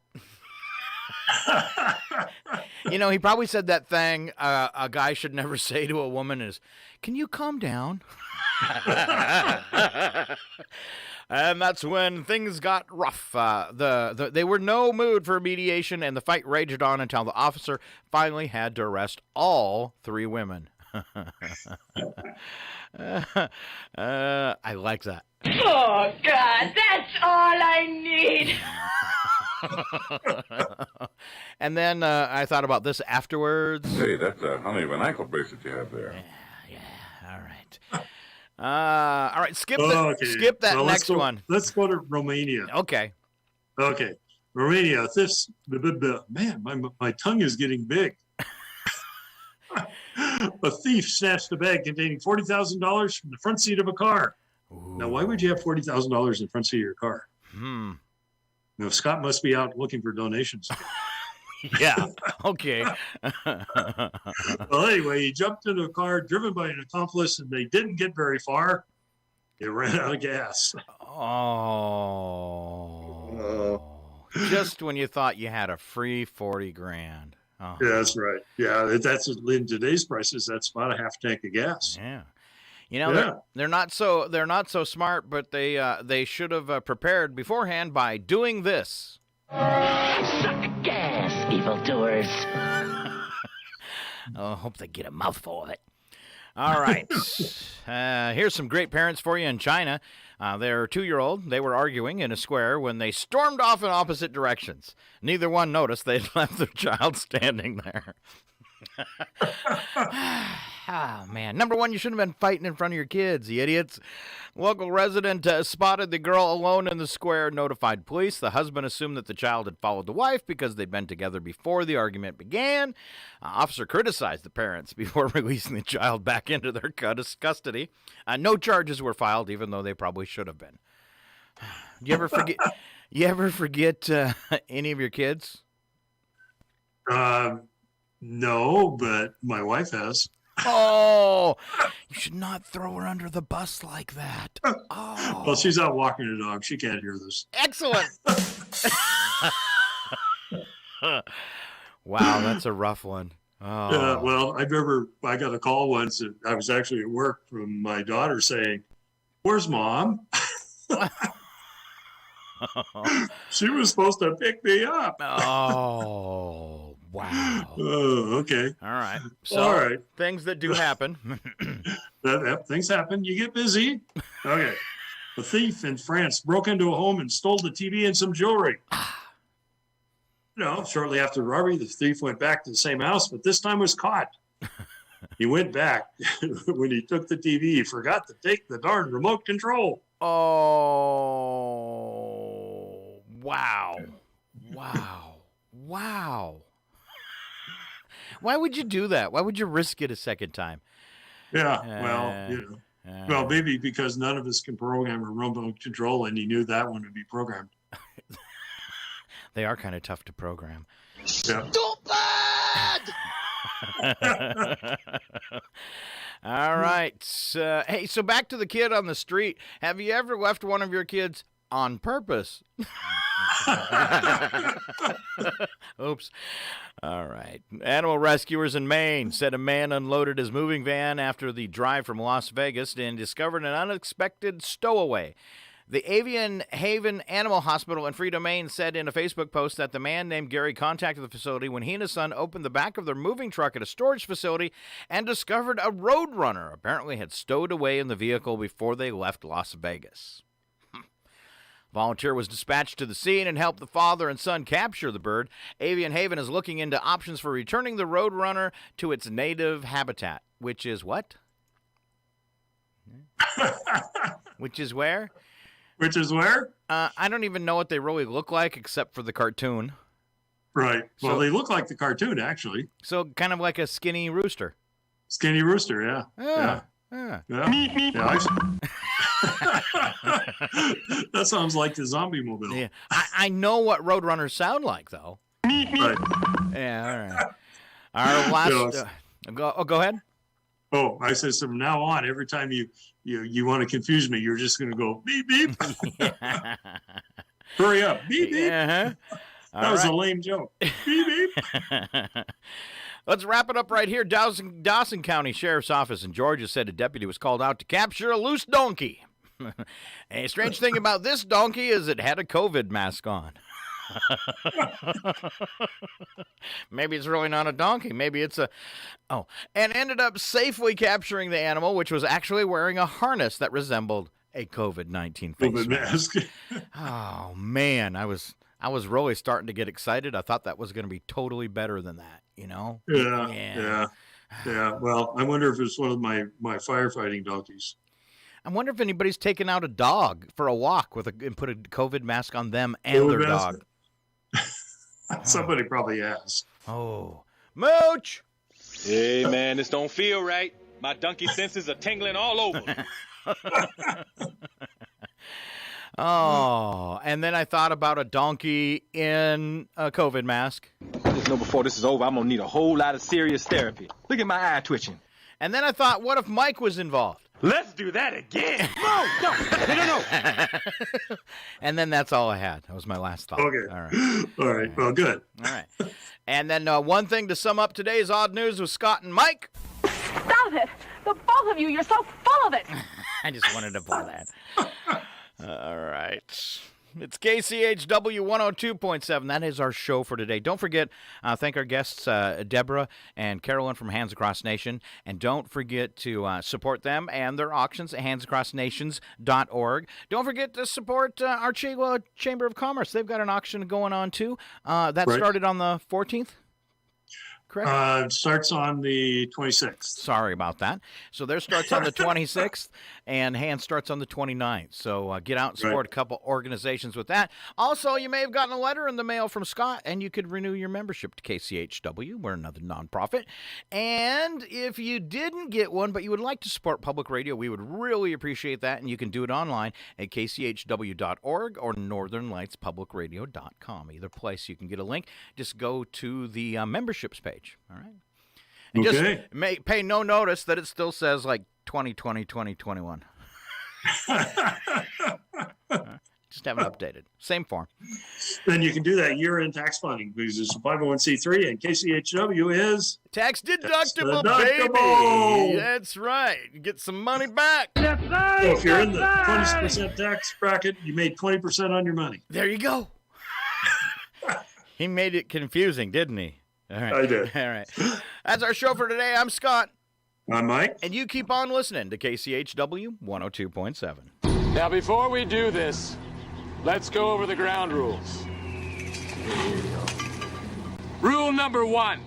You know, he probably said that thing a guy should never say to a woman is, "Can you calm down?" And that's when things got rough. They were no mood for mediation, and the fight raged on until the officer finally had to arrest all 3 women. I like that. Oh, God, that's all I need. And then I thought about this afterwards. Hey, that's a honey of an ankle bracelet you have there. All right. Skip that well, next one. Let's go to Romania. Okay. Romania. Man, my tongue is getting big. A thief snatched a bag containing $40,000 from the front seat of a car. Ooh. Now, why would you have $40,000 in the front seat of your car? Now, Scott must be out looking for donations. Yeah. Okay. Well, anyway, he jumped into a car driven by an accomplice, and they didn't get very far. It ran out of gas. Oh. Just when you thought you had a free 40 grand. Oh. Yeah, that's right. Yeah, that's in today's prices. That's about a half tank of gas. Yeah. You know, they're not so smart, but they should have prepared beforehand by doing this. Suck gas, evildoers. I hope they get a mouthful of it. All right. Here's some great parents for you in China. Their 2-year-old, they were arguing in a square when they stormed off in opposite directions. Neither one noticed they'd left their child standing there. Oh, man. Number one, you shouldn't have been fighting in front of your kids, you idiots. Local resident spotted the girl alone in the square, notified police. The husband assumed that the child had followed the wife because they'd been together before the argument began. Officer criticized the parents before releasing the child back into their custody. No charges were filed, even though they probably should have been. You ever forget? Any of your kids? No, but my wife has. Oh, you should not throw her under the bus like that. Oh. Well, she's out walking the dog. She can't hear this. Excellent. Wow, that's a rough one. Oh. Yeah, well, I got a call once. That I was actually at work from my daughter saying, "Where's Mom?" She was supposed to pick me up. Oh, wow. Oh, okay. All right. So, all right. Things that do happen. Things happen. You get busy. Okay. A thief in France broke into a home and stole the TV and some jewelry. Shortly after the robbery, the thief went back to the same house, but this time was caught. He went back. When he took the TV, he forgot to take the darn remote control. Oh, wow. Wow. Wow. Why would you do that? Why would you risk it a second time? Yeah, well, maybe because none of us can program a remote control, and he knew that one would be programmed. They are kind of tough to program. Yeah. Stupid! All right. Hey, so back to the kid on the street. Have you ever left one of your kids on purpose? Oops. All right. Animal rescuers in Maine said a man unloaded his moving van after the drive from Las Vegas and discovered an unexpected stowaway. The Avian Haven Animal Hospital in Free Domain said in a Facebook post that the man named Gary contacted the facility when he and his son opened the back of their moving truck at a storage facility and discovered a roadrunner apparently had stowed away in the vehicle before they left Las Vegas. Volunteer was dispatched to the scene and helped the father and son capture the bird. Avian Haven is looking into options for returning the roadrunner to its native habitat, which is what? Which is where? Which is where? I don't even know what they really look like except for the cartoon. Right. Well, they look like the cartoon, actually. So kind of like a skinny rooster. Skinny rooster, yeah. Yeah. That sounds like the zombie mobile. Yeah. I know what roadrunners sound like, though. Right. Yeah, all right. Our last... go ahead. Oh, I said, so from now on, every time you want to confuse me, you're just going to go, beep, beep. Hurry up. Beep, beep. Uh-huh. That was a lame joke. Beep, beep. Let's wrap it up right here. Dawson County Sheriff's Office in Georgia said a deputy was called out to capture a loose donkey. A strange thing about this donkey is it had a COVID mask on. Maybe it's really not a donkey. Maybe it's and ended up safely capturing the animal, which was actually wearing a harness that resembled a COVID-19 face mask. Oh man, I was really starting to get excited. I thought that was going to be totally better than that, you know? Yeah. Well, I wonder if it's one of my firefighting donkeys. I wonder if anybody's taken out a dog for a walk and put a COVID mask on them and their dog. Somebody probably has. Oh, Mooch! Hey, man, this don't feel right. My donkey senses are tingling all over. Oh, and then I thought about a donkey in a COVID mask. Just know before this is over, I'm going to need a whole lot of serious therapy. Look at my eye twitching. And then I thought, what if Mike was involved? Let's do that again. No. And then that's all I had. That was my last thought. Okay. All right. Well, good. All right. And then one thing to sum up today's odd news with Scott and Mike. Stop it. The both of you, you're so full of it. I just wanted to pull that. All right. It's KCHW 102.7. That is our show for today. Don't forget, thank our guests, Deborah and Carolyn from Hands Across Nation. And don't forget to support them and their auctions at handsacrossnations.org. Don't forget to support our Chamber of Commerce. They've got an auction going on, too. That started on the 14th? correct? It starts on the 26th. Sorry about that. So theirs starts on the 26th, and Hand starts on the 29th. So get out and support a couple organizations with that. Also, you may have gotten a letter in the mail from Scott, and you could renew your membership to KCHW. We're another nonprofit. And if you didn't get one, but you would like to support public radio, we would really appreciate that, and you can do it online at kchw.org or northernlightspublicradio.com. Either place you can get a link. Just go to the memberships page. All right. And just pay no notice that it still says like 2020, 2021. Just haven't updated. Same form. Then you can do that year-end tax funding because it's a 501c3 and KCHW is tax deductible, baby. That's right. You get some money back. So if you're in the 20% tax bracket, you made 20% on your money. There you go. He made it confusing, didn't he? All right. I did. All right. That's our show for today. I'm Scott. I'm Mike. And you keep on listening to KCHW 102.7. Now, before we do this, let's go over the ground rules. Rule number 1,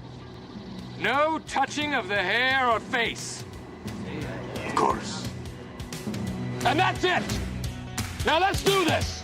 no touching of the hair or face. Of course. And that's it. Now let's do this.